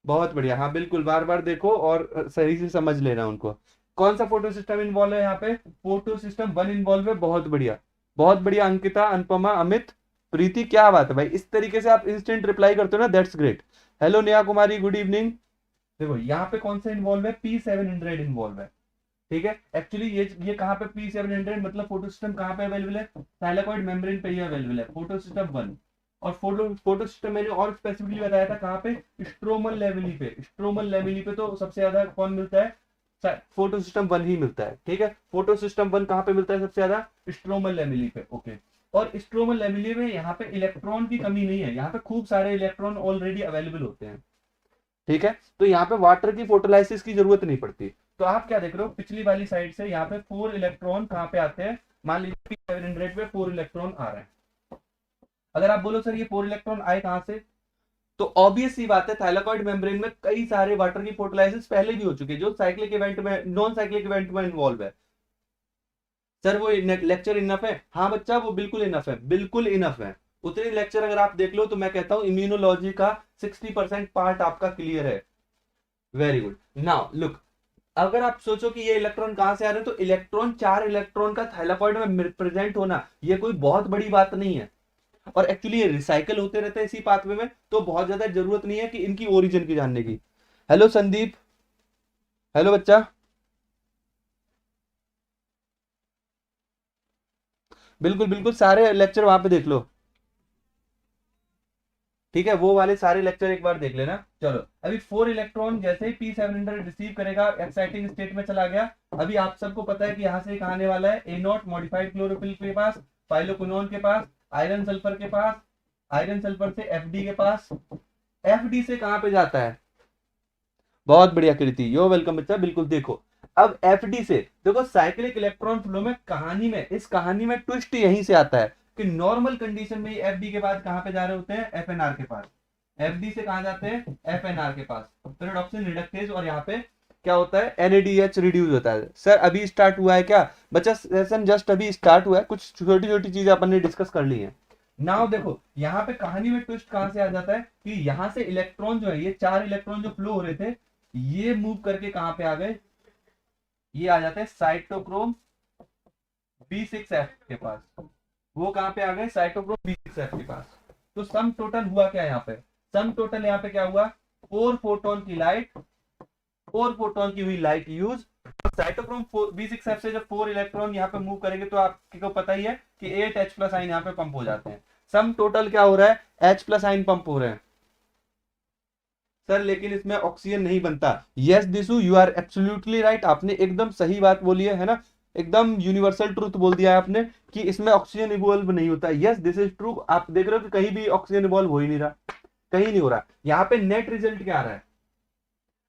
Speaker 1: बहुत बढ़िया, हाँ बिल्कुल, बार बार देखो और सही से समझ लेना उनको। कौन सा फोटो सिस्टम इन्वॉल्व है यहाँ पे, फोटो सिस्टम 1 इन्वॉल्व है, बहुत बढ़िया, बहुत बढ़िया अंकिता, अनुपमा, अमित, प्रीति, क्या बात है भाई, इस तरीके से आप इंस्टेंट रिप्लाई करते हो ना, that's great. Hello Neha Kumari, good evening. देखो यहाँ पे कौन सा इन्वॉल्व है, P700 इन्वॉल्व है, ठीक है। एक्चुअली ये कहाँ पे P700 मतलब फोटो सिस्टम कहाँ पे अवेलेबल है, थाइलाकॉइड मेम्ब्रेन पे ही अवेलेबल है, फोटो सिस्टम 1। और फोटो सिस्टम मैंने और स्पेसिफिकली बताया था कहाँ पे, स्ट्रोमल लेवली पे, स्ट्रोमल लेवली पे तो सबसे ज्यादा कौन मिलता है, फोटो सिस्टम 1 ही मिलता है, ठीक है। फोटो सिस्टम 1 कहाँ पे मिलता है सबसे ज्यादा, स्ट्रोमल लेवली पे, ओके। और स्ट्रोमल लेवली में यहाँ पे इलेक्ट्रॉन की कमी नहीं है, यहाँ पे खूब सारे इलेक्ट्रॉन ऑलरेडी अवेलेबल होते हैं, ठीक है। तो यहाँ पे वाटर की फोटोलाइसिस की जरूरत नहीं पड़ती। तो आप क्या देख रहे हो, पिछली वाली साइड से यहाँ पे 4 इलेक्ट्रॉन कहाँ पे आते हैं, मान लीजिए P700 पे 4 इलेक्ट्रॉन आ रहे हैं। अगर आप बोलो सर ये 4 इलेक्ट्रॉन आए कहाँ से, तो ऑब्वियस सी बात है, थाइलाकॉइड मेम्ब्रेन में कई सारे वाटर की फोटोलाइसिस पहले भी हो चुकी है जो साइक्लिक इवेंट में, नॉन साइक्लिक इवेंट में इन्वॉल्व है। सर वो लेक्चर इनफ है, हाँ बच्चा वो बिल्कुल इनफ है, बिल्कुल इनफ है। उतने लेक्चर अगर आप देख लो तो मैं कहता हूं इम्यूनोलॉजी का 60% पार्ट आपका क्लियर है, वेरी गुड। नाउ लुक, अगर आप सोचो कि ये इलेक्ट्रॉन कहां से आ रहे हैं, तो इलेक्ट्रॉन 4 इलेक्ट्रॉन का थाइलाकॉइड में प्रेजेंट होना ये कोई बहुत बड़ी बात नहीं है। और एक्चुअली ये रिसाइकल होते रहते हैं इसी पाथवे में, तो बहुत ज्यादा जरूरत नहीं है कि इनकी ओरिजिन की जानने की। हेलो संदीप, हेलो बच्चा, बिल्कुल बिल्कुल सारे लेक्चर वहां पे देख लो, ठीक है, वो वाले सारे लेक्चर एक बार देख लेना। चलो अभी 4 इलेक्ट्रॉन जैसे ही P700 रिसीव करेगा, एक्साइटिंग स्टेट में चला गया। अभी आप सबको पता है कि यहाँ से कहा आने वाला है, A0 मॉडिफाइड क्लोरोफिल के पास, फाइलोक्विनोन के पास, आयरन सल्फर के पास, आयरन सल्फर से FD के पास, FD से कहां पे जाता है, बहुत बढ़िया कृति, यो वेलकम बच्चा, बिल्कुल देखो। अब FD से देखो, साइक्लिक इलेक्ट्रॉन फ्लो में कहानी में, इस कहानी में ट्विस्ट यहीं से आता है कि नॉर्मल कंडीशन में FD के बाद कहां पे जा रहे होते हैं, FNR के पास। FD से कहां जाते हैं, FNR के पास, पेरिडॉक्सिन रिडक्टेज, और यहाँ पे क्या होता है, NADH रिड्यूस होता है। सर अभी स्टार्ट हुआ है क्या बच्चा, सेशन जस्ट अभी स्टार्ट हुआ है, कुछ छोटी छोटी चीजें अपन ने डिस्कस कर ली है। नाउ देखो यहाँ पे कहानी में ट्विस्ट कहां से आ जाता है कि यहाँ से इलेक्ट्रॉन जो है, ये 4 इलेक्ट्रॉन जो फ्लो हो रहे थे, ये मूव करके कहां पे आ गए, ये आ जाते हैं साइटोक्रोम B6F के पास। वो कहां पे आ गए, साइटोक्रोम B6F के पास। तो सम टोटल हुआ क्या यहाँ पे, सम टोटल यहाँ पे क्या हुआ, 4 फोटोन की लाइट, 4 फोटोन की हुई लाइट यूज। साइटोक्रोम B6F से जब 4 इलेक्ट्रॉन यहाँ पे मूव करेंगे तो आपको पता ही है कि 8 H+ आयन यहाँ पे पंप हो जाते हैं। सम टोटल क्या हो रहा है, H+ आयन पंप हो रहे हैं। सर लेकिन इसमें ऑक्सीजन नहीं बनता। Yes Dishu, you are absolutely right, आपने एकदम सही बात बोली है ना, एकदम यूनिवर्सल ट्रूथ बोल दिया है आपने कि इसमें ऑक्सीजन इवॉल्व नहीं होता। Yes this is true. आप देख रहे हो कि कहीं भी ऑक्सीजन इवॉल्व हो ही नहीं रहा, कहीं नहीं हो रहा। यहाँ पे नेट रिजल्ट क्या आ रहा है,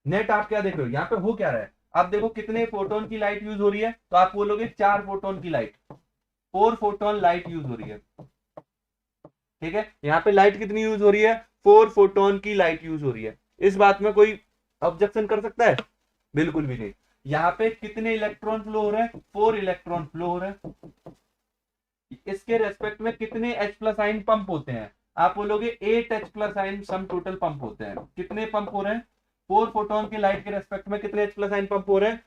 Speaker 1: नेट आप क्या देख रहे हो, यहाँ पे हो क्या रहा है, आप देखो कितने फोटोन की लाइट यूज हो रही है, तो आप बोलोगे 4 फोटोन की लाइट, 4 फोटोन लाइट यूज हो रही है। ठीक है, यहाँ पे लाइट कितनी यूज हो रही है, 4 फोटोन की लाइट यूज हो रही है। इस बात में कोई ऑब्जेक्शन कर सकता है, बिल्कुल भी नहीं। यहाँ पे कितने इलेक्ट्रॉन फ्लो हो रहे हैं, 4 इलेक्ट्रॉन फ्लो हो रहे हैं। इसके रेस्पेक्ट में कितने H+ आयन पंप होते हैं, आप बोलोगे 8 H+ ion sum total pump होते हैं। कितने पंप हो रहे हैं, 4 फोटोन के लाइट के रेस्पेक्ट में कितने H+ आयन पंप हो रहे हैं,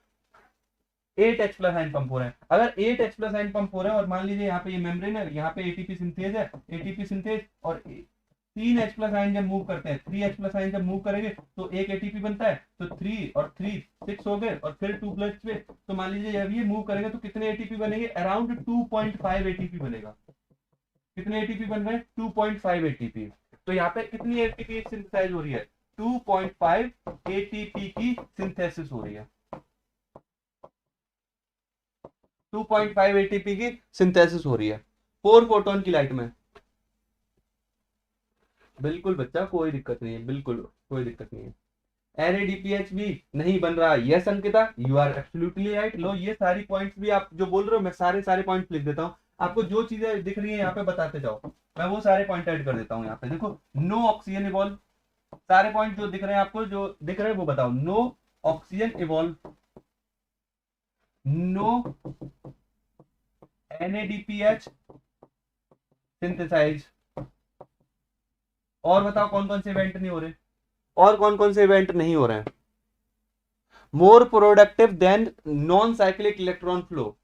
Speaker 1: 8 H+ आयन पंप हो रहे हैं। अगर 8 H+ आयन पंप हो रहे हैं और मान लीजिए यहाँ पे ये मेम्ब्रेन है, यहाँ पे एटीपी सिंथेज है, एटीपी सिंथेज, और 3 H+ आयन जब मूव करते हैं, 3 H+ आयन जब मूव करेंगे तो एक एटीपी बनता है, तो 3 और 3 6 हो गए, और फिर 2 प्लस पे, तो मान लीजिए जब ये मूव करेंगे तो कितने एटीपी बनेंगे, अराउंड 2.5 एटीपी बनेगा। कितने एटीपी बन रहे हैं, 2.5 एटीपी। तो यहाँ पे कितनी एटीपी सिंथेसाइज हो रही है, 2.5 एटीपी की सिंथेसिस हो रही है, 2.5 एटीपी की सिंथेसिस हो रही है 4 फोटोन की लाइट में। बिल्कुल बच्चा, कोई दिक्कत नहीं है, बिल्कुल कोई दिक्कत नहीं है। NADPH भी नहीं बन रहा। Yes Ankita, you are absolutely right. लो ये सारी पॉइंट्स भी आप जो बोल रहे हो, मैं सारे पॉइंट्स लिख देता हूँ, आपको जो चीजें दिख रही है यहाँ पे बताते जाओ, मैं वो सारे पॉइंट ऐड कर देता हूँ। यहाँ पे देखो, नो ऑक्सीजन इवॉल्व, सारे पॉइंट जो दिख रहे हैं आपको, जो दिख रहे हैं वो बताओ। No oxygen evolve, no NADPH synthesize, और बताओ कौन कौन से इवेंट नहीं हो रहे, और कौन कौन से इवेंट नहीं हो रहे हैं। More productive than non cyclic electron flow.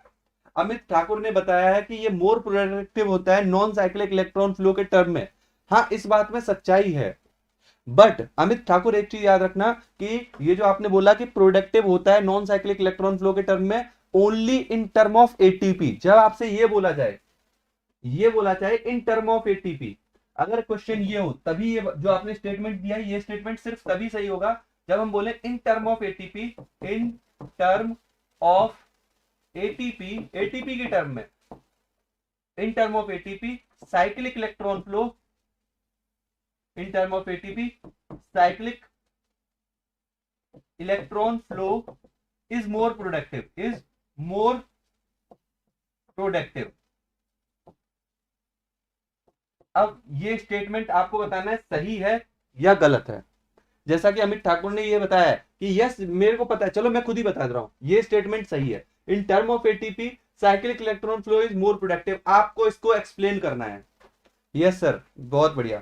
Speaker 1: Amit Thakur ने बताया है कि ये मोर प्रोडक्टिव होता है नॉन साइक्लिक इलेक्ट्रॉन फ्लो के टर्म में। हाँ, इस बात में सच्चाई है, बट अमित ठाकुर एक चीज याद रखना कि ये जो आपने बोला कि प्रोडक्टिव होता है नॉन साइक्लिक इलेक्ट्रॉन फ्लो के टर्म में, only in term of ATP. जब आपसे ये बोला जाए इन टर्म ऑफ एटीपी, अगर क्वेश्चन ये हो, तभी ये जो आपने स्टेटमेंट दिया है, ये स्टेटमेंट सिर्फ तभी सही होगा जब हम बोले in term of ATP, in term of ATP, ATP के टर्म में, in term of ATP cyclic electron flow, in term of ATP cyclic electron flow is more productive, is more productive. अब ये स्टेटमेंट आपको बताना है सही है या गलत है। जैसा कि अमित ठाकुर ने ये बताया है कि यस, मेरे को पता है, चलो मैं खुद ही बता रहा हूं, ये स्टेटमेंट सही है। In term of ATP cyclic electron flow is more productive. आपको इसको एक्सप्लेन करना है। यस सर, बहुत बढ़िया।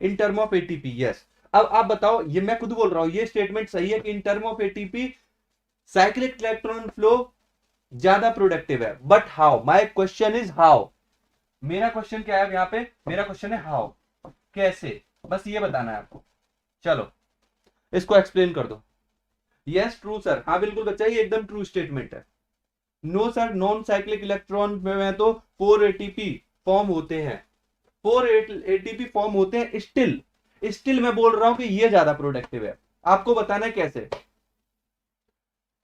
Speaker 1: In term of ATP, yes. अब आप बताओ, ये मैं खुद बोल रहा हूं, ये स्टेटमेंट सही है कि in term of ATP cyclic electron flow ज्यादा प्रोडक्टिव है, but how? My question is how. मेरा क्वेश्चन क्या है यहाँ पे, मेरा क्वेश्चन है हाउ, कैसे, बस ये बताना है आपको। चलो इसको एक्सप्लेन कर दो। यस ट्रू सर, हाँ बिल्कुल बच्चा, ये एकदम ट्रू स्टेटमेंट है। No sir, non cyclic electron में तो 4 एटीपी फॉर्म होते हैं, 4 एटीपी फॉर्म होते हैं। स्टिल मैं बोल रहा हूं कि ये ज्यादा प्रोडक्टिव है। आपको बताना है कैसे।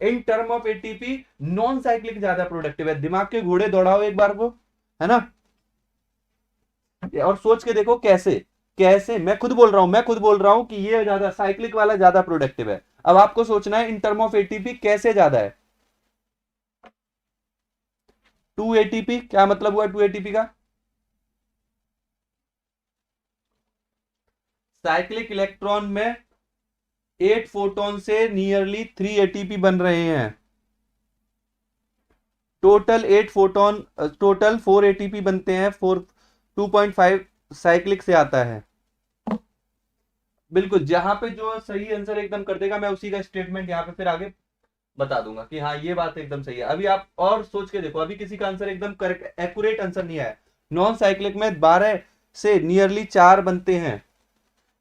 Speaker 1: In term of ATP non cyclic ज्यादा प्रोडक्टिव है। दिमाग के घोड़े दौड़ाओ एक बार को, है ना, और सोच के देखो कैसे। मैं खुद बोल रहा हूं कि ये ज्यादा साइक्लिक वाला ज्यादा प्रोडक्टिव है। अब आपको सोचना है इन टर्म ऑफ एटीपी कैसे ज्यादा है। 2 एटीपी, क्या मतलब हुआ 2 एटीपी का? साइक्लिक इलेक्ट्रॉन में 8 फोटोन से नियरली 3 एटीपी बन रहे हैं। टोटल 8 फोटोन, टोटल 4 एटीपी बनते हैं। 2.5 साइक्लिक से आता है। बिल्कुल, जहां पे जो सही आंसर एकदम कर देगा, मैं उसी का स्टेटमेंट यहाँ पे फिर आगे बता दूंगा कि हाँ ये बात एकदम सही है। अभी आप और सोच के देखो, अभी किसी का आंसर एकदम करेक्ट एक्यूरेट आंसर नहीं आया। नॉन साइक्लिक में 12 से नियरली 4 बनते हैं,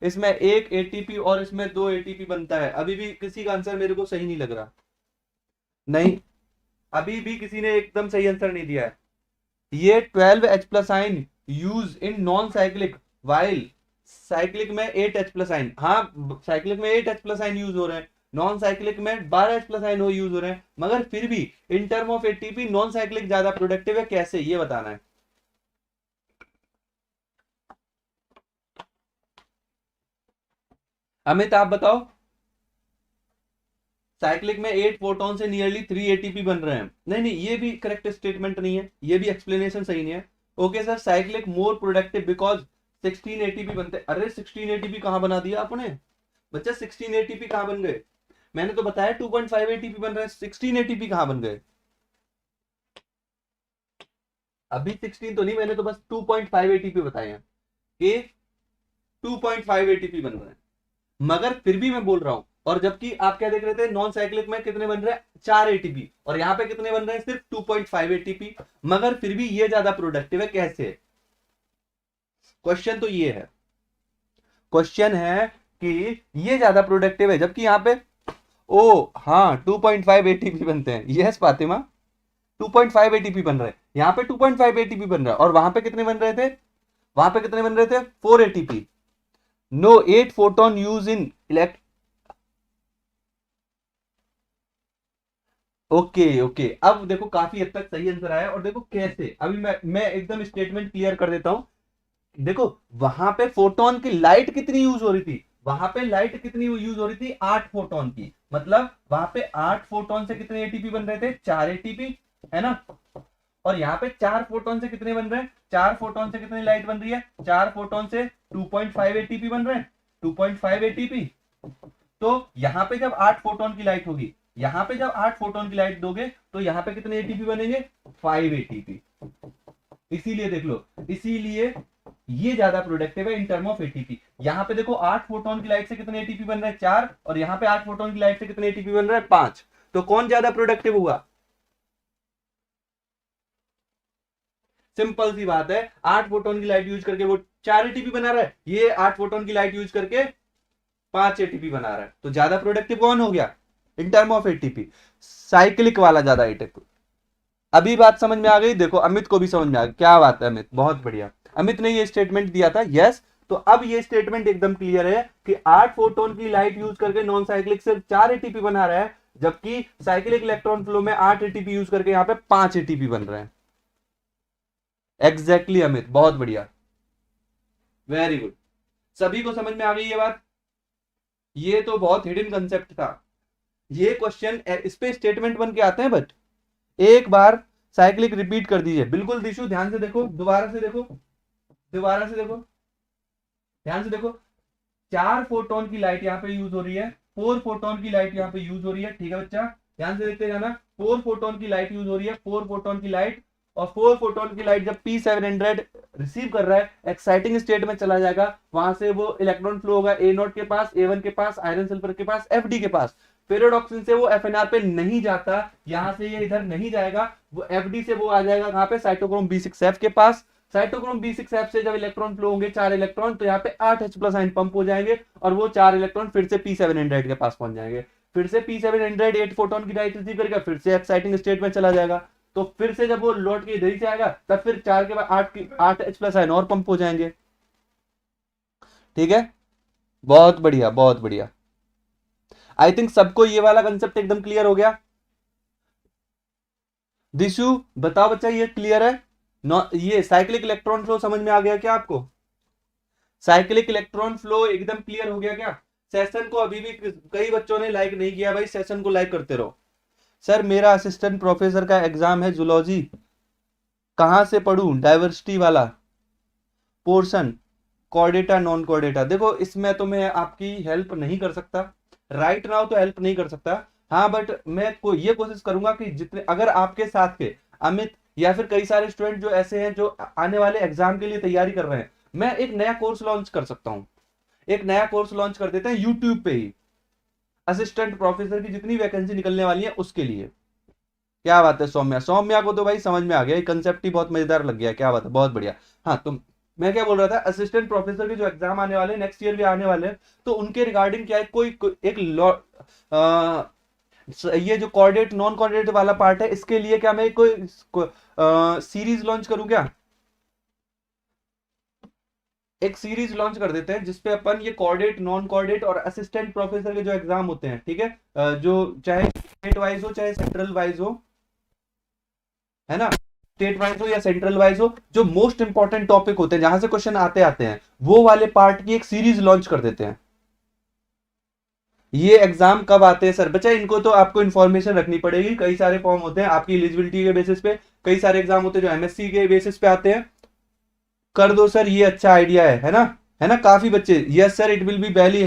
Speaker 1: इसमें एक एटीपी और इसमें दो एटीपी बनता है। अभी भी किसी का आंसर मेरे को सही नहीं लग रहा। नहीं, अभी भी किसी ने एकदम सही आंसर नहीं दिया है। ये 12H+ आइन use in non cyclic, while cyclic में 8H+ आइन। हाँ, साइक्लिक में 8H+ आइन यूज हो रहे हैं, नॉन साइक्लिक में 12H+ आइन हो यूज हो रहे हैं, मगर फिर भी in term of ATP non cyclic ज्यादा प्रोडक्टिव है। कैसे, ये बताना है। अमित आप बताओ। साइक्लिक में 8 फोटोन से नियरली 3 एटीपी बन रहे हैं। नहीं नहीं, ये भी करेक्ट स्टेटमेंट नहीं है, ये भी एक्सप्लेनेशन सही नहीं है। Okay sir, cyclic more productive because 16 ATP बनते। अरे 16 एटीपी कहां बना दिया आपने बच्चा? 16 एटीपी कहां बन गए? मैंने तो बताया 2.5 एटीपी बन रहे हैं, 16 एटीपी कहां बन गए? अभी 16 तो नहीं, मैंने तो बस 2.5 एटीपी बताए हैं कि 2.5 एटीपी बन रहे हैं, मगर फिर भी मैं बोल रहा हूं। और जबकि आप क्या देख रहे थे, नॉन साइक्लिक में कितने बन रहे हैं? 4 एटीपी, और यहां पे कितने बन रहे हैं? सिर्फ 2.5 एटीपी, मगर फिर भी ये ज्यादा प्रोडक्टिव है। कैसे? क्वेश्चन तो ये है, क्वेश्चन है कि ये ज्यादा प्रोडक्टिव है, जबकि यहां पे ओ हाँ 2.5 एटीपी बनते हैं। यस फातिमा, 2.5 एटीपी बन रहे हैं, यहां पे 2.5 एटीपी बन रहा है, और वहां पे कितने बन रहे थे? वहां पे कितने बन रहे थे? 4 ATP. No 8 photon use in elect. Okay okay, अब देखो काफी हद तक सही आंसर आया। और देखो कैसे, अभी मैं एकदम स्टेटमेंट क्लियर कर देता हूं। देखो, वहां पे फोटोन की लाइट कितनी यूज हो रही थी? वहां पे लाइट कितनी यूज हो रही थी? 8 फोटोन की। मतलब वहां पे 8 फोटोन से कितने एटीपी बन रहे थे? 4 एटीपी, है ना? और यहाँ पे 4 फोटोन से कितने बन रहे हैं? 4 फोटोन से कितनी लाइट बन रही है? 4 फोटोन से 2.5 एटीपी बन रहे हैं, 2.5 एटीपी। तो यहाँ पे जब 8 फोटोन की लाइट होगी, यहाँ पे जब 8 फोटोन की लाइट दोगे, तो यहाँ पे कितने एटीपी बनेंगे? 5 एटीपी। इसीलिए देख लो, इसीलिए ये ज्यादा प्रोडक्टिव है इन टर्म ऑफ एटीपी। यहाँ पे देखो 8 फोटोन की लाइट से कितने एटीपी बन रहे हैं? 4, और यहाँ पे 8 फोटोन की लाइट से कितने एटीपी बन रहे हैं? 5। तो कौन ज्यादा प्रोडक्टिव हुआ? सिंपल सी बात है, 8 फोटोन की लाइट यूज करके वो 4 एटीपी बना रहा है, ये 8 फोटोन की लाइट यूज करके 5 एटीपी बना रहा है। तो ज्यादा प्रोडक्टिव कौन हो गया in term of ATP? Cyclic वाला ज्यादा एटीपी। अभी बात समझ में आ गई? देखो अमित को भी समझ में आ गई। क्या बात है अमित, बहुत बढ़िया। अमित ने ये स्टेटमेंट दिया था, यस। तो अब ये स्टेटमेंट एकदम क्लियर है कि 8 फोटोन की लाइट यूज करके नॉन साइक्लिक सिर्फ 4 एटीपी बना रहा है, जबकि साइक्लिक इलेक्ट्रॉन फ्लो में 8 एटीपी यूज करके यहां पे 5 एटीपी बन रहे हैं। एग्जैक्टली अमित, बहुत बढ़िया, वेरी गुड। सभी को समझ में आ गई ये बात? ये तो बहुत हिडन कंसेप्ट था। ये क्वेश्चन इस पे स्टेटमेंट बन के आते हैं, बट एक बार साइक्लिक रिपीट कर दीजिए। बिल्कुल दिशु, ध्यान से देखो, दोबारा से देखो, दोबारा से देखो, ध्यान से देखो। 4 फोटोन की लाइट यहाँ पे यूज हो रही है, 4 फोटोन की लाइट यहाँ पे यूज हो रही है। ठीक है बच्चा, ध्यान से देखते जाना। 4 फोटोन की लाइट यूज हो रही है, 4 फोटोन की लाइट। और 4 फोटोन की लाइट जब P700 रिसीव कर रहा है, एक्साइटिंग स्टेट में चला जाएगा, वहां से वो इलेक्ट्रॉन फ्लो होगा A0 के पास, A1 के पास, आयरन सल्फर के पास, FD के पास। फेरोडॉक्सिन से वो FNR पे नहीं जाता, यहां से ये इधर नहीं जाएगा, वो FD से वो आ जाएगा कहां पे? साइटोक्रोम B6F के पास। साइटोक्रोम B6F से जब इलेक्ट्रॉन फ्लो होंगे 4 इलेक्ट्रॉन, तो यहाँ पे 8H+ आयन पंप हो जाएंगे, और वो 4 इलेक्ट्रॉन फिर से P700 के पास पहुंच जाएंगे। फिर से P700 8 फोटोन की लाइट रिसीव करके फिर से एक्साइटिंग स्टेट में चला जाएगा। तो फिर से जब वो लौट के इधर ही से आएगा, तब फिर 4 के बाद 8H+ आयन और पंप हो जाएंगे। ठीक है, बहुत बढ़िया, बहुत बढ़िया। आई थिंक सबको ये वाला कंसेप्ट एकदम क्लियर हो गया। दिशु बताओ बच्चा, ये क्लियर है? ये साइक्लिक इलेक्ट्रॉन फ्लो समझ में आ गया क्या आपको? साइक्लिक इलेक्ट्रॉन फ्लो एकदम क्लियर हो गया क्या? सेशन को अभी भी कई बच्चों ने लाइक नहीं किया, भाई सेशन को लाइक करते रहो। सर मेरा असिस्टेंट प्रोफेसर का एग्जाम है जूलॉजी, कहां से पढ़ूं? डाइवर्सिटी वाला पोर्शन, कोऑर्डिनेटा नॉन कोऑर्डिनेटा। देखो इसमें तो मैं आपकी हेल्प नहीं कर सकता, राइट नाउ तो हेल्प नहीं कर सकता। हाँ बट मैं ये कोशिश करूंगा कि जितने, अगर आपके साथ के अमित या फिर कई सारे स्टूडेंट जो ऐसे हैं जो आने वाले एग्जाम के लिए तैयारी कर रहे हैं, मैं एक नया कोर्स लॉन्च कर सकता हूँ। एक नया कोर्स लॉन्च कर देते हैं यूट्यूब पे ही, असिस्टेंट प्रोफेसर की जितनी वैकेंसी निकलने वाली है उसके लिए। क्या बात है सौम्या, सौम्या को तो भाई समझ में आ गया, कंसेप्ट ही बहुत मजेदार लग गया। क्या बात है, बहुत बढ़िया। हाँ तुम मैं क्या बोल रहा था, असिस्टेंट प्रोफेसर के जो एग्जाम आने वाले नेक्स्ट ईयर भी आने वाले हैं, तो उनके रिगार्डिंग क्या है, एक ये जो कोऑर्डिनेट नॉन कोऑर्डिनेट वाला पार्ट है, इसके लिए क्या मैं कोई सीरीज लॉन्च करूं क्या? एक सीरीज लॉन्च कर देते हैं जिसपे अपन ये कोऑर्डिनेट नॉन कोऑर्डिनेट और असिस्टेंट प्रोफेसर के जो एग्जाम होते हैं, ठीक है, जो चाहे स्टेट वाइज हो चाहे सेंट्रल वाइज हो, है ना, स्टेट वाइज हो या सेंट्रल वाइज हो, जो मोस्ट इंपॉर्टेंट टॉपिक होते हैं जहां से क्वेश्चन आते आते हैं, वो वाले पार्ट की एक सीरीज लॉन्च कर देते हैं। ये एग्जाम कब आते हैं सर? बच्चा इनको तो आपको इन्फॉर्मेशन रखनी पड़ेगी, कई सारे फॉर्म होते हैं आपकी एलिजिबिलिटी के बेसिस पे, कई सारे एग्जाम होते हैं जो एमएससी के बेसिस पे आते हैं। कर दो सर, ये अच्छा आइडिया है ना, है ना, काफी बच्चे, yes sir it will be very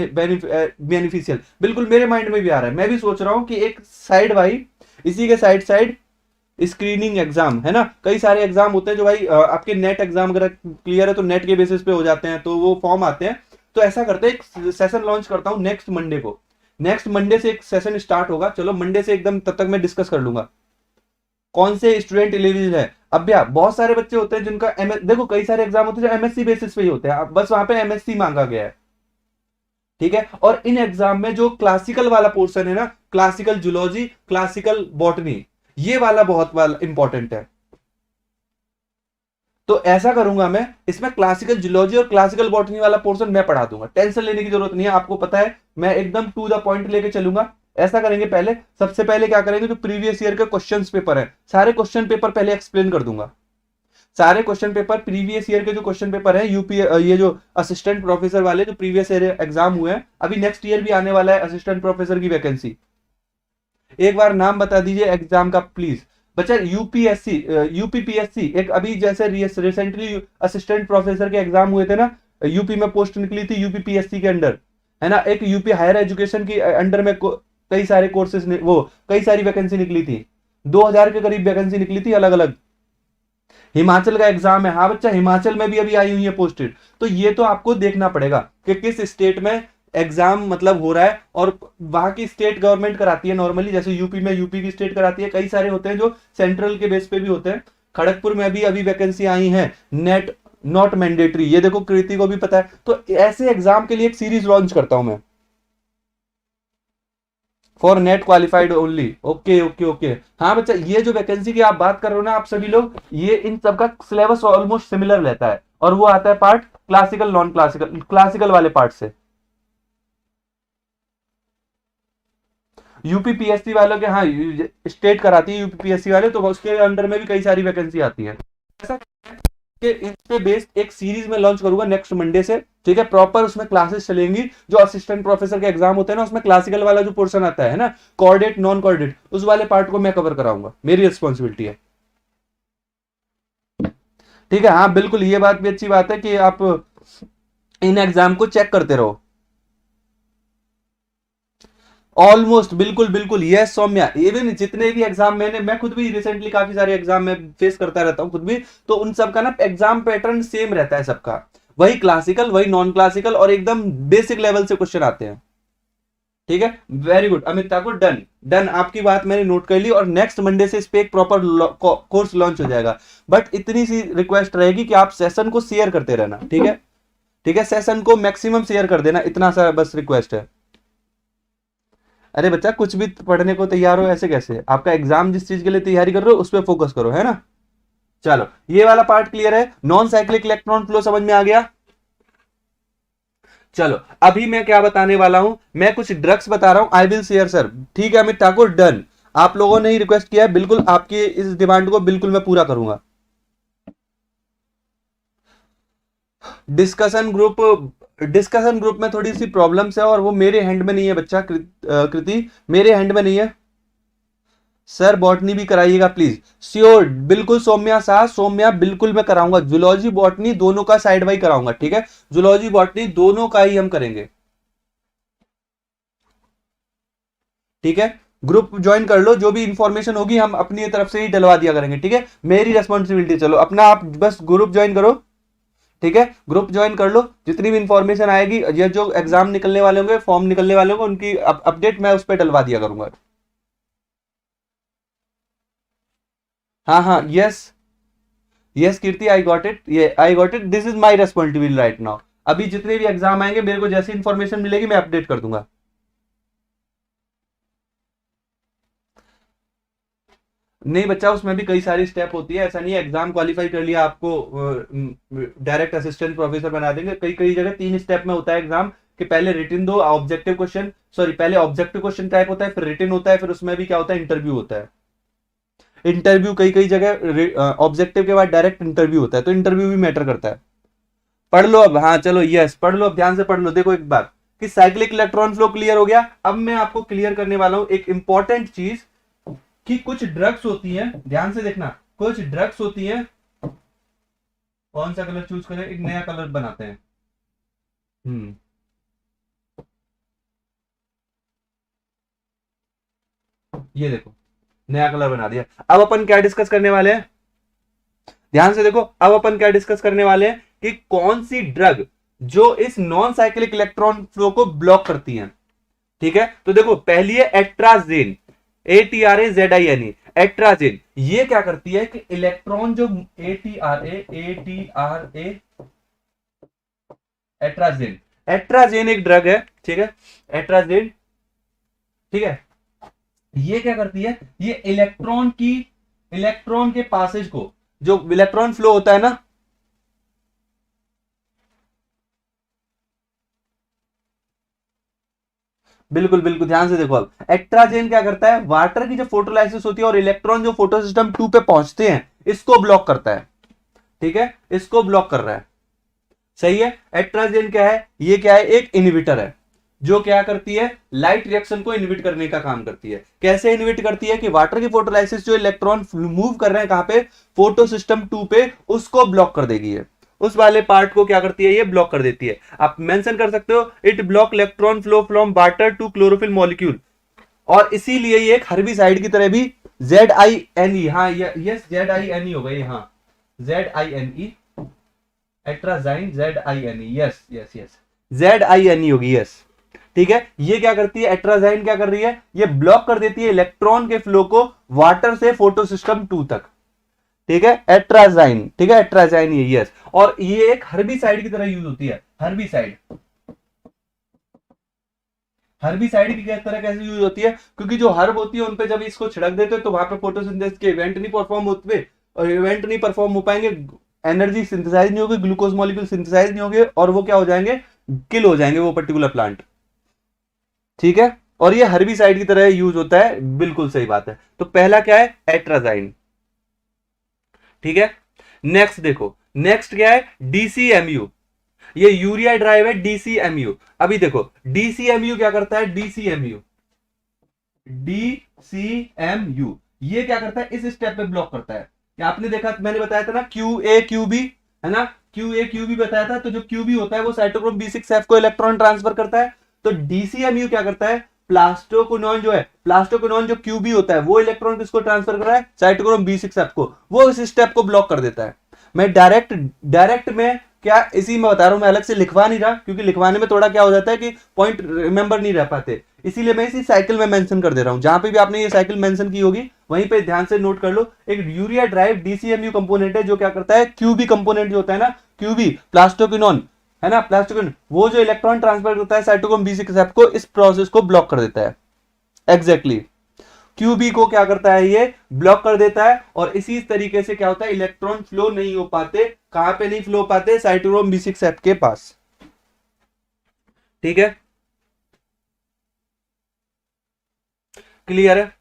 Speaker 1: beneficial, बिल्कुल मेरे माइंड में भी आ रहा है, मैं भी सोच रहा हूँ कि एक साइड भाई, इसी के साइड साइड स्क्रीनिंग एग्जाम, है ना, कई सारे एग्जाम होते हैं जो भाई आपके नेट एग्जाम अगर क्लियर है तो नेट के बेसिस पे हो जाते हैं, तो वो फॉर्म आते हैं। तो ऐसा करते हैं, एक सेशन लॉन्च करता हूँ नेक्स्ट मंडे को, नेक्स्ट मंडे से एक सेशन स्टार्ट होगा, चलो मंडे से एकदम, तब तक मैं डिस्कस कर लूंगा कौन से स्टूडेंट एलिजिबल है। अब भैया बहुत सारे बच्चे होते हैं जिनका देखो कई सारे एग्जाम होते हैं जो एमएससी बेसिस पे ही होते हैं, बस वहां पे एमएससी मांगा गया है, ठीक है, और इन एग्जाम में जो क्लासिकल वाला पोर्शन है ना, क्लासिकल जूलॉजी, क्लासिकल बॉटनी, ये वाला बहुत वाला इंपॉर्टेंट है। तो ऐसा करूंगा मैं, इसमें क्लासिकल जूलॉजी और क्लासिकल बॉटनी वाला पोर्शन मैं पढ़ा दूंगा, टेंशन लेने की जरूरत नहीं है, आपको पता है मैं एकदम टू द पॉइंट लेके चलूंगा। ऐसा करेंगे, पहले सबसे पहले क्या करेंगे, जो प्रीवियस ईयर के क्वेश्चंस पेपर है, सारे क्वेश्चन पेपर पहले एक्सप्लेन कर दूंगा, सारे क्वेश्चन पेपर, प्रीवियस ईयर के जो क्वेश्चन पेपर है यूपी, ये जो असिस्टेंट प्रोफेसर वाले जो प्रीवियस ईयर एग्जाम हुए हैं, अभी नेक्स्ट ईयर भी आने वाला है असिस्टेंट प्रोफेसर की वैकेंसी, एक बार नाम बता दीजिए एग्जाम का प्लीज। बच्चा यूपीएससी, यूपीपीएससी, एक अभी जैसे रिसेंटली असिस्टेंट प्रोफेसर के एग्जाम हुए थे ना, यूपी में पोस्ट निकली थी यूपीपीएससी के अंडर, है ना, एक यूपी हायर एजुकेशन की अंडर में कई सारे कोर्सेज, वो कई सारी वैकेंसी निकली थी, 2000 के करीब वैकेंसी निकली थी अलग अलग। हिमाचल का एग्जाम है, हाँ बच्चा हिमाचल में भी अभी आई हुई है पोस्टेड, तो ये तो आपको देखना पड़ेगा कि किस स्टेट में एग्जाम मतलब हो रहा है, और वहां की स्टेट गवर्नमेंट कराती है नॉर्मली, जैसे यूपी में यूपी की स्टेट कराती है, कई सारे होते हैं जो सेंट्रल के बेस पे भी होते हैं। खड़गपुर में भी अभी वैकेंसी आई है, नेट नॉट मैंडेटरी, ये देखो कृति को भी पता है, तो ऐसे एग्जाम के लिए एक सीरीज लॉन्च करता हूं मैं, for net qualified only, okay okay okay. हाँ बच्चा, ये जो वैकेंसी की आप बात कर रहे हो ना आप सभी लोग, ये इन सबका सिलेबस ऑलमोस्ट सिमिलर रहता है, और वो आता है part classical non classical, classical वाले पार्ट से। यूपीपीएससी वालों के, हाँ स्टेट कराती है यूपीपीएससी वाले, तो उसके अंडर में भी कई सारी वैकेंसी आती है। ऐसा कि इस पे बेस्ड एक सीरीज में लॉन्च करूंगा नेक्स्ट मंडे से, ठीक है, प्रॉपर उसमें क्लासेस चलेंगी, जो असिस्टेंट प्रोफेसर के एग्जाम होते हैं ना, उसमें क्लासिकल वाला जो पोर्शन आता है ना, कोऑर्डिनेट नॉन कोऑर्डिनेट, उस वाले पार्ट को मैं कवर कराऊंगा, मेरी रिस्पॉन्सिबिलिटी है, ठीक है। हाँ बिल्कुल, ये बात भी अच्छी बात है कि आप इन एग्जाम को चेक करते रहो, ऑलमोस्ट बिल्कुल बिल्कुल, यस सौम्या, इवन जितने भी एग्जाम मैं खुद भी रिसेंटली काफी सारे एग्जाम में फेस करता रहता हूँ खुद भी, तो उन सबका ना एग्जाम पैटर्न सेम रहता है सबका, वही क्लासिकल वही नॉन क्लासिकल, और एकदम बेसिक लेवल से क्वेश्चन आते हैं, ठीक है। Very good Amit Thakur, done done, आपकी बात मैंने नोट कर ली, और नेक्स्ट मंडे से इस पे एक प्रॉपर कोर्स लॉन्च हो जाएगा। बट इतनी सी रिक्वेस्ट रहेगी कि आप सेशन को शेयर करते रहना, ठीक है, ठीक है, सेशन को मैक्सिमम शेयर कर देना, इतना सा बस रिक्वेस्ट है। अरे बच्चा कुछ भी पढ़ने को तैयार हो ऐसे कैसे, आपका एग्जाम जिस चीज के लिए तैयारी कर रहे हो उस पर फोकस करो, है ना। चलो ये वाला पार्ट क्लियर है, नॉन साइक्लिक इलेक्ट्रॉन फ्लो समझ में आ गया। चलो अभी मैं क्या बताने वाला हूं, मैं कुछ ड्रग्स बता रहा हूं, आई विल शेयर सर, ठीक है अमित ठाकुर, डन, आप लोगों ने ही रिक्वेस्ट किया है, बिल्कुल आपकी इस डिमांड को बिल्कुल मैं पूरा करूंगा। डिस्कशन ग्रुप, डिस्कशन ग्रुप में थोड़ी सी प्रॉब्लम्स है, और वो मेरे हैंड में नहीं है बच्चा, कृति मेरे हैंड में नहीं है सर, बॉटनी भी कराइएगा प्लीज, श्योर बिल्कुल सौम्या शाह, सौम्या बिल्कुल मैं कराऊंगा, जूलॉजी बॉटनी दोनों का साइड बाई कराऊंगा, ठीक है, जूलॉजी बॉटनी दोनों का ही हम करेंगे, ठीक है। ग्रुप ज्वाइन कर लो, जो भी इंफॉर्मेशन होगी हम अपनी तरफ से ही डलवा दिया करेंगे, ठीक है, मेरी रेस्पॉन्सिबिलिटी, चलो अपना आप बस ग्रुप ज्वाइन करो, ठीक है, ग्रुप ज्वाइन कर लो, जितनी भी इंफॉर्मेशन आएगी, ये जो एग्जाम निकलने वाले होंगे, फॉर्म निकलने वाले होंगे, उनकी अपडेट मैं उस पर डलवा दिया करूंगा। हाँ हाँ, yes yes Kirti, I got it, ये I got it, this is my responsibility right now. अभी जितने भी एग्जाम आएंगे मेरे को जैसी इंफॉर्मेशन मिलेगी मैं अपडेट कर दूंगा। नहीं बच्चा, उसमें भी कई सारी स्टेप होती है, ऐसा नहीं है एग्जाम क्वालिफाई कर लिया आपको डायरेक्ट असिस्टेंट प्रोफेसर बना देंगे। कई कई जगह 3 स्टेप में होता है एग्जाम, कि पहले रिटन दो, ऑब्जेक्टिव क्वेश्चन, सॉरी पहले ऑब्जेक्टिव क्वेश्चन टाइप होता है, फिर रिटन होता है, फिर उसमें भी क्या होता है इंटरव्यू होता है। इंटरव्यू कई कई जगह ऑब्जेक्टिव के बाद डायरेक्ट इंटरव्यू होता है, तो इंटरव्यू भी मैटर करता है। पढ़ लो अब, हाँ चलो यस पढ़ लो, अब ध्यान से पढ़ लो। देखो एक बात कि साइक्लिक इलेक्ट्रॉन फ्लो क्लियर हो गया, अब मैं आपको क्लियर करने वाला हूं एक इंपॉर्टेंट चीज, कि कुछ ड्रग्स होती हैं, ध्यान से देखना, कुछ ड्रग्स होती हैं। कौन सा कलर चूज करें, एक नया कलर बनाते हैं। हम्म, ये देखो नया कलर बना दिया। अब अपन क्या डिस्कस करने वाले हैं, ध्यान से देखो, अब अपन क्या डिस्कस करने वाले हैं कि कौन सी ड्रग जो इस नॉन साइक्लिक इलेक्ट्रॉन फ्लो को ब्लॉक करती है। ठीक है, तो देखो पहली है एट्राजेन, ATRAZINE, एट्राजेन। ये क्या करती है कि इलेक्ट्रॉन जो ATRA एट्राजेन, एट्राजेन एक ड्रग है, ठीक है, एट्राजेन, ठीक है। ये क्या करती है, ये इलेक्ट्रॉन के पासेज को, जो इलेक्ट्रॉन फ्लो होता है ना, बिल्कुल बिल्कुल ध्यान से देखो। अब एक्ट्राजेन क्या करता है, वाटर की जो फोटोलाइसिस होती है और इलेक्ट्रॉन जो फोटो सिस्टम 2 पे पहुंचते हैं, इसको ब्लॉक करता है। ठीक है, इसको ब्लॉक कर रहा है, सही है। एक्ट्राजेन क्या है, ये क्या है, एक इनहिबिटर है, जो क्या करती है, लाइट रिएक्शन को इनहिबिट करने का काम करती है। कैसे इनहिबिट करती है कि वाटर की फोटोलाइसिस जो इलेक्ट्रॉन मूव कर रहे हैं कहां पे, फोटो सिस्टम 2 पे, उसको ब्लॉक कर देगी है, उस वाले पार्ट को क्या करती है, ये ब्लॉक कर देती है। आप मेंशन कर सकते हो, it block electron flow from water to chlorophyll molecule, और इसीलिए ये एक हर्बिसाइड की तरह भी ZINE, हाँ यस ZINE होगा ये, हाँ ZINE, एट्राजाइन ZINE, yes yes yes ZINE होगी, यस। ठीक है, ये क्या करती है, एट्राजाइन क्या कर रही है, ये ब्लॉक कर देती है इलेक्ट्रॉन के फ्लो को वाटर से फोटो सिस्टम 2 तक। ठीक है, एट्राजाइन, ठीक है, एट्राजाइन ये, यस। और ये एक हर्बिसाइड की तरह यूज होती है, हर्बिसाइड, हर्बिसाइड की तरह कैसे यूज होती है, क्योंकि जो हर्ब होती है उन पे जब इसको छिड़क देते हैं तो वहां पे फोटोसिंथेसिस के इवेंट नहीं परफॉर्म होते, और इवेंट नहीं परफॉर्म हो पाएंगे, एनर्जी सिंथेसाइज नहीं होगी, ग्लूकोज मॉलिक्यूल सिंथेसाइज नहीं होंगे, और वो क्या हो जाएंगे, किल हो जाएंगे वो पर्टिकुलर प्लांट। ठीक है, और ये हर्बिसाइड की तरह यूज होता है, बिल्कुल सही बात है। तो पहला क्या है, एट्राजाइन। ठीक है, नेक्स्ट देखो, नेक्स्ट क्या है, DCMU, ये यूरिया ड्राइव है, DCMU। अभी देखो DCMU क्या करता है, DCMU ये क्या करता है, इस स्टेप पे ब्लॉक करता है। क्या आपने देखा, मैंने बताया था ना QA QB, है ना, QA QB बताया था, तो जो QB होता है वो साइटोक्रोम B6F को इलेक्ट्रॉन ट्रांसफर करता है। तो DCMU क्या करता है, प्लास्टोक्विनोन जो है, प्लास्टोक्विनोन जो QB होता है, वो इलेक्ट्रॉन किसको ट्रांसफर कर रहा है, साइटोक्रोम B6F को, वो इस स्टेप को ब्लॉक कर देता है। मैं डायरेक्ट में क्या इसी में बता रहा हूं, मैं अलग से लिखवा नहीं रहा, क्योंकि लिखवाने में थोड़ा क्या हो जाता है कि पॉइंट रिमेंबर नहीं रह पाते, इसीलिए मैं इसी साइकिल में मेंशन कर दे रहा हूं। जहां पे भी आपने ये साइकिल मेंशन की होगी वहीं पे ध्यान से नोट कर लो। एक यूरिया ड्राइव DCMU कंपोनेंट है, जो क्या करता है, QB कंपोनेंट जो होता है ना, QB प्लास्टोक्विनोन, है ना, प्लास्टोक्विनोन, वो जो इलेक्ट्रॉन ट्रांसफर करता है साइटोक्रोम B6F को, इस प्रोसेस को ब्लॉक कर देता है। एग्जैक्टली QB को क्या करता है, ये ब्लॉक कर देता है, और इसी तरीके से क्या होता है, इलेक्ट्रॉन फ्लो नहीं हो पाते, कहां पे नहीं फ्लो पाते, साइटोक्रोम B6F के पास। ठीक है, क्लियर है,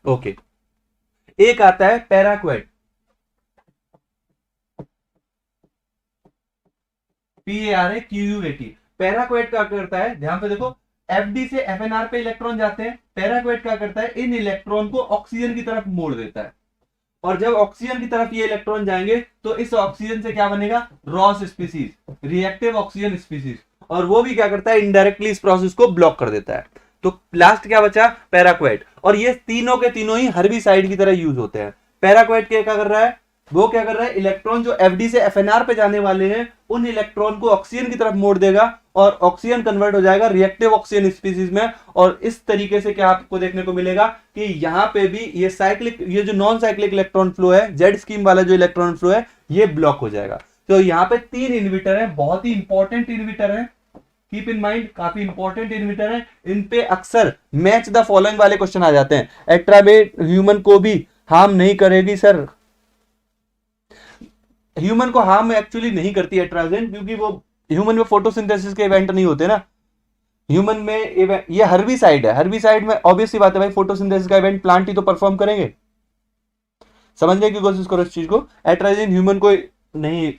Speaker 1: ओके। एक आता है पैराक्वेट, PARAQUAT। पैराक्वेट क्या करता है, ध्यान पे देखो, FD से FNR पे इलेक्ट्रॉन जाते हैं, पैराक्वेट क्या करता है, इन इलेक्ट्रॉन को ऑक्सीजन की तरफ मोड़ देता है, और जब ऑक्सीजन की तरफ ये इलेक्ट्रॉन जाएंगे तो इस ऑक्सीजन से क्या बनेगा, Ross species, reactive oxygen species, और वो भी क्या करता है, इनडायरेक्टली इस प्रोसेस को ब्लॉक कर देता है। तो लास्ट क्या बचा, पैराक्वेट, और ये तीनों के तीनों ही हर्बिसाइड की तरह यूज होते हैं। पैराक्वेट क्या कर रहा है, वो क्या कर रहा है, इलेक्ट्रॉन जो FD से FNR पे जाने वाले हैं, उन इलेक्ट्रॉन को ऑक्सीजन की तरफ मोड़ देगा, और ऑक्सीजन कन्वर्ट हो जाएगा रिएक्टिव ऑक्सीजन स्पीसीज में। और इस तरीके से क्या आपको देखने को मिलेगा कि यहां पे भी ये साइक्लिक, ये जो नॉन साइक्लिक इलेक्ट्रॉन फ्लो है, जेड स्कीम वाला जो इलेक्ट्रॉन फ्लो है, ये ब्लॉक हो जाएगा। तो यहाँ पे 3 इन्विटर है, बहुत ही इंपॉर्टेंट इन्विटर है, कीप इन माइंड, काफी इंपॉर्टेंट इन्विटर है। इन पे अक्सर मैच द फॉलोइंग वाले क्वेश्चन आ जाते हैं। एट्रावेट ह्यूमन को भी हार्म नहीं करेगी सर, ह्यूमन को हार्म एक्चुअली नहीं करती एट्राजेंट, क्योंकि वो ह्यूमन में फोटोसिंथेसिस के इवेंट नहीं होते ना। ह्यूमन में ये हर्बिसाइड है, हर्बिसाइड में ऑब्वियस सी बात है भाई, फोटोसिंथेसिस का इवेंट प्लांट ही तो परफॉर्म करेंगे। समझने की कोशिश करो इस चीज को, एट्राजेंट ह्यूमन को नहीं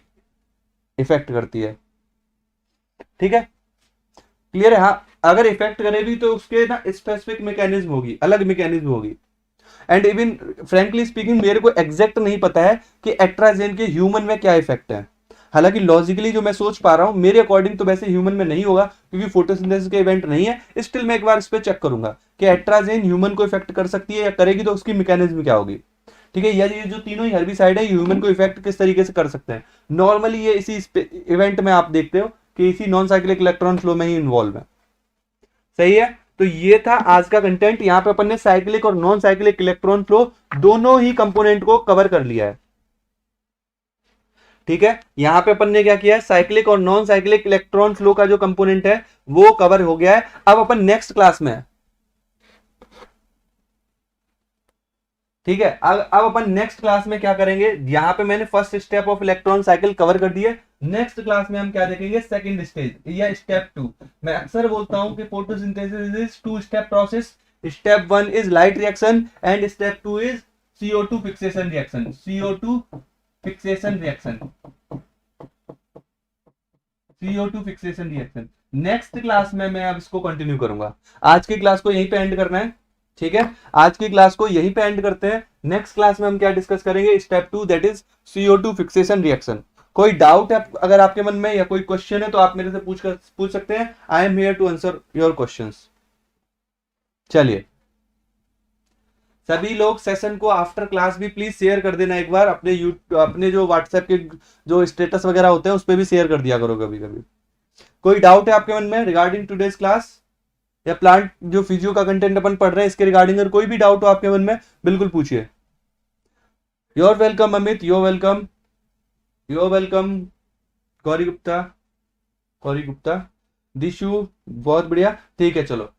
Speaker 1: इफेक्ट करती है, ठीक है, क्लियर है। हाँ, अगर इफेक्ट करेगी तो उसके ना स्पेसिफिक मैकेनिज्म होगी, अलग मैकेनिज्म होगी। एंड इवन फ्रेंकली स्पीकिंग मेरे को एग्जैक्ट नहीं पता है कि एट्राजेन के ह्यूमन में क्या इफेक्ट है। हालांकि लॉजिकली जो मैं सोच पा रहा हूं मेरे अकॉर्डिंग तो वैसे ह्यूमन में नहीं होगा, क्योंकि फोटोसिंथेसिस के इवेंट नहीं है। स्टिल मैं एक बार इस पे चेक करूंगा कि एट्राजेन ह्यूमन को इफेक्ट कर सकती है या करेगी तो उसकी मैकेनिज्म क्या होगी, ठीक है। ये जो तीनों ही हर्बिसाइड है ह्यूमन को इफेक्ट किस तरीके से कर सकते हैं। नॉर्मली ये इसी इवेंट में आप देखते हो कि इसी नॉन साइक्लिक इलेक्ट्रॉन फ्लो में ही इन्वॉल्व है, सही है। तो ये था आज का कंटेंट। यहां पे अपन ने साइक्लिक और नॉन साइक्लिक इलेक्ट्रॉन फ्लो दोनों ही कंपोनेंट को कवर कर लिया है, ठीक है। यहां पे अपन ने क्या किया है, साइक्लिक और नॉन साइक्लिक इलेक्ट्रॉन फ्लो का जो कंपोनेंट है वो कवर हो गया है। अब अपन नेक्स्ट क्लास में, ठीक है, अब अपन नेक्स्ट क्लास में क्या करेंगे, यहां पे मैंने first step of electron cycle cover कर दिए। नेक्स्ट क्लास में हम क्या देखेंगे, सेकंड स्टेज या स्टेप 2। मैं अक्सर बोलता हूं कि photosynthesis is 2 step process. Step 1 is light reaction and step 2 is CO2 fixation reaction, CO2 fixation reaction, CO2 fixation reaction. Next class में मैं अब इसको कंटिन्यू करूंगा। आज की क्लास को यहीं पे एंड करना है, ठीक है, आज की क्लास को यहीं पे एंड करते हैं। नेक्स्ट क्लास में हम क्या डिस्कस करेंगे, step 2 that is CO2 fixation reaction. कोई डाउट है अगर आपके मन में या कोई क्वेश्चन है तो आप मेरे से पूछ सकते हैं। I am here to answer your questions. चलिए, सभी लोग सेशन को आफ्टर क्लास भी प्लीज शेयर कर देना एक बार, अपने जो व्हाट्सएप के जो स्टेटस वगैरह होते हैं उस पर भी शेयर कर दिया करो कभी कभी। कोई डाउट है आपके मन में रिगार्डिंग टुडेज क्लास या प्लांट जो फिजियो का कंटेंट अपन पढ़ रहे हैं इसके रिगार्डिंग अगर कोई भी डाउट हो आपके मन में बिल्कुल पूछिए। Your welcome Amit, your welcome, your welcome Gauri Gupta, Dishu, बहुत बढ़िया, ठीक है। चलो,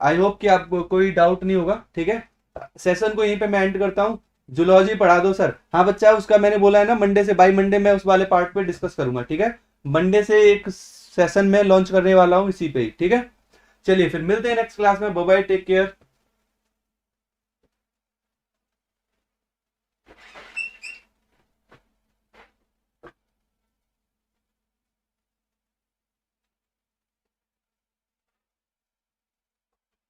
Speaker 1: आई होप कि आपको कोई डाउट नहीं होगा, ठीक है। सेशन को यहीं पे मैं एंड करता हूँ। जूलॉजी पढ़ा दो सर, हाँ बच्चा उसका मैंने बोला है ना मंडे से, बाई मंडे मैं उस वाले पार्ट पे डिस्कस करूंगा, ठीक है। मंडे से एक सेशन में लॉन्च करने वाला हूँ इसी पे ही, ठीक है। चलिए फिर मिलते हैं नेक्स्ट क्लास में, बाय बाय, टेक केयर।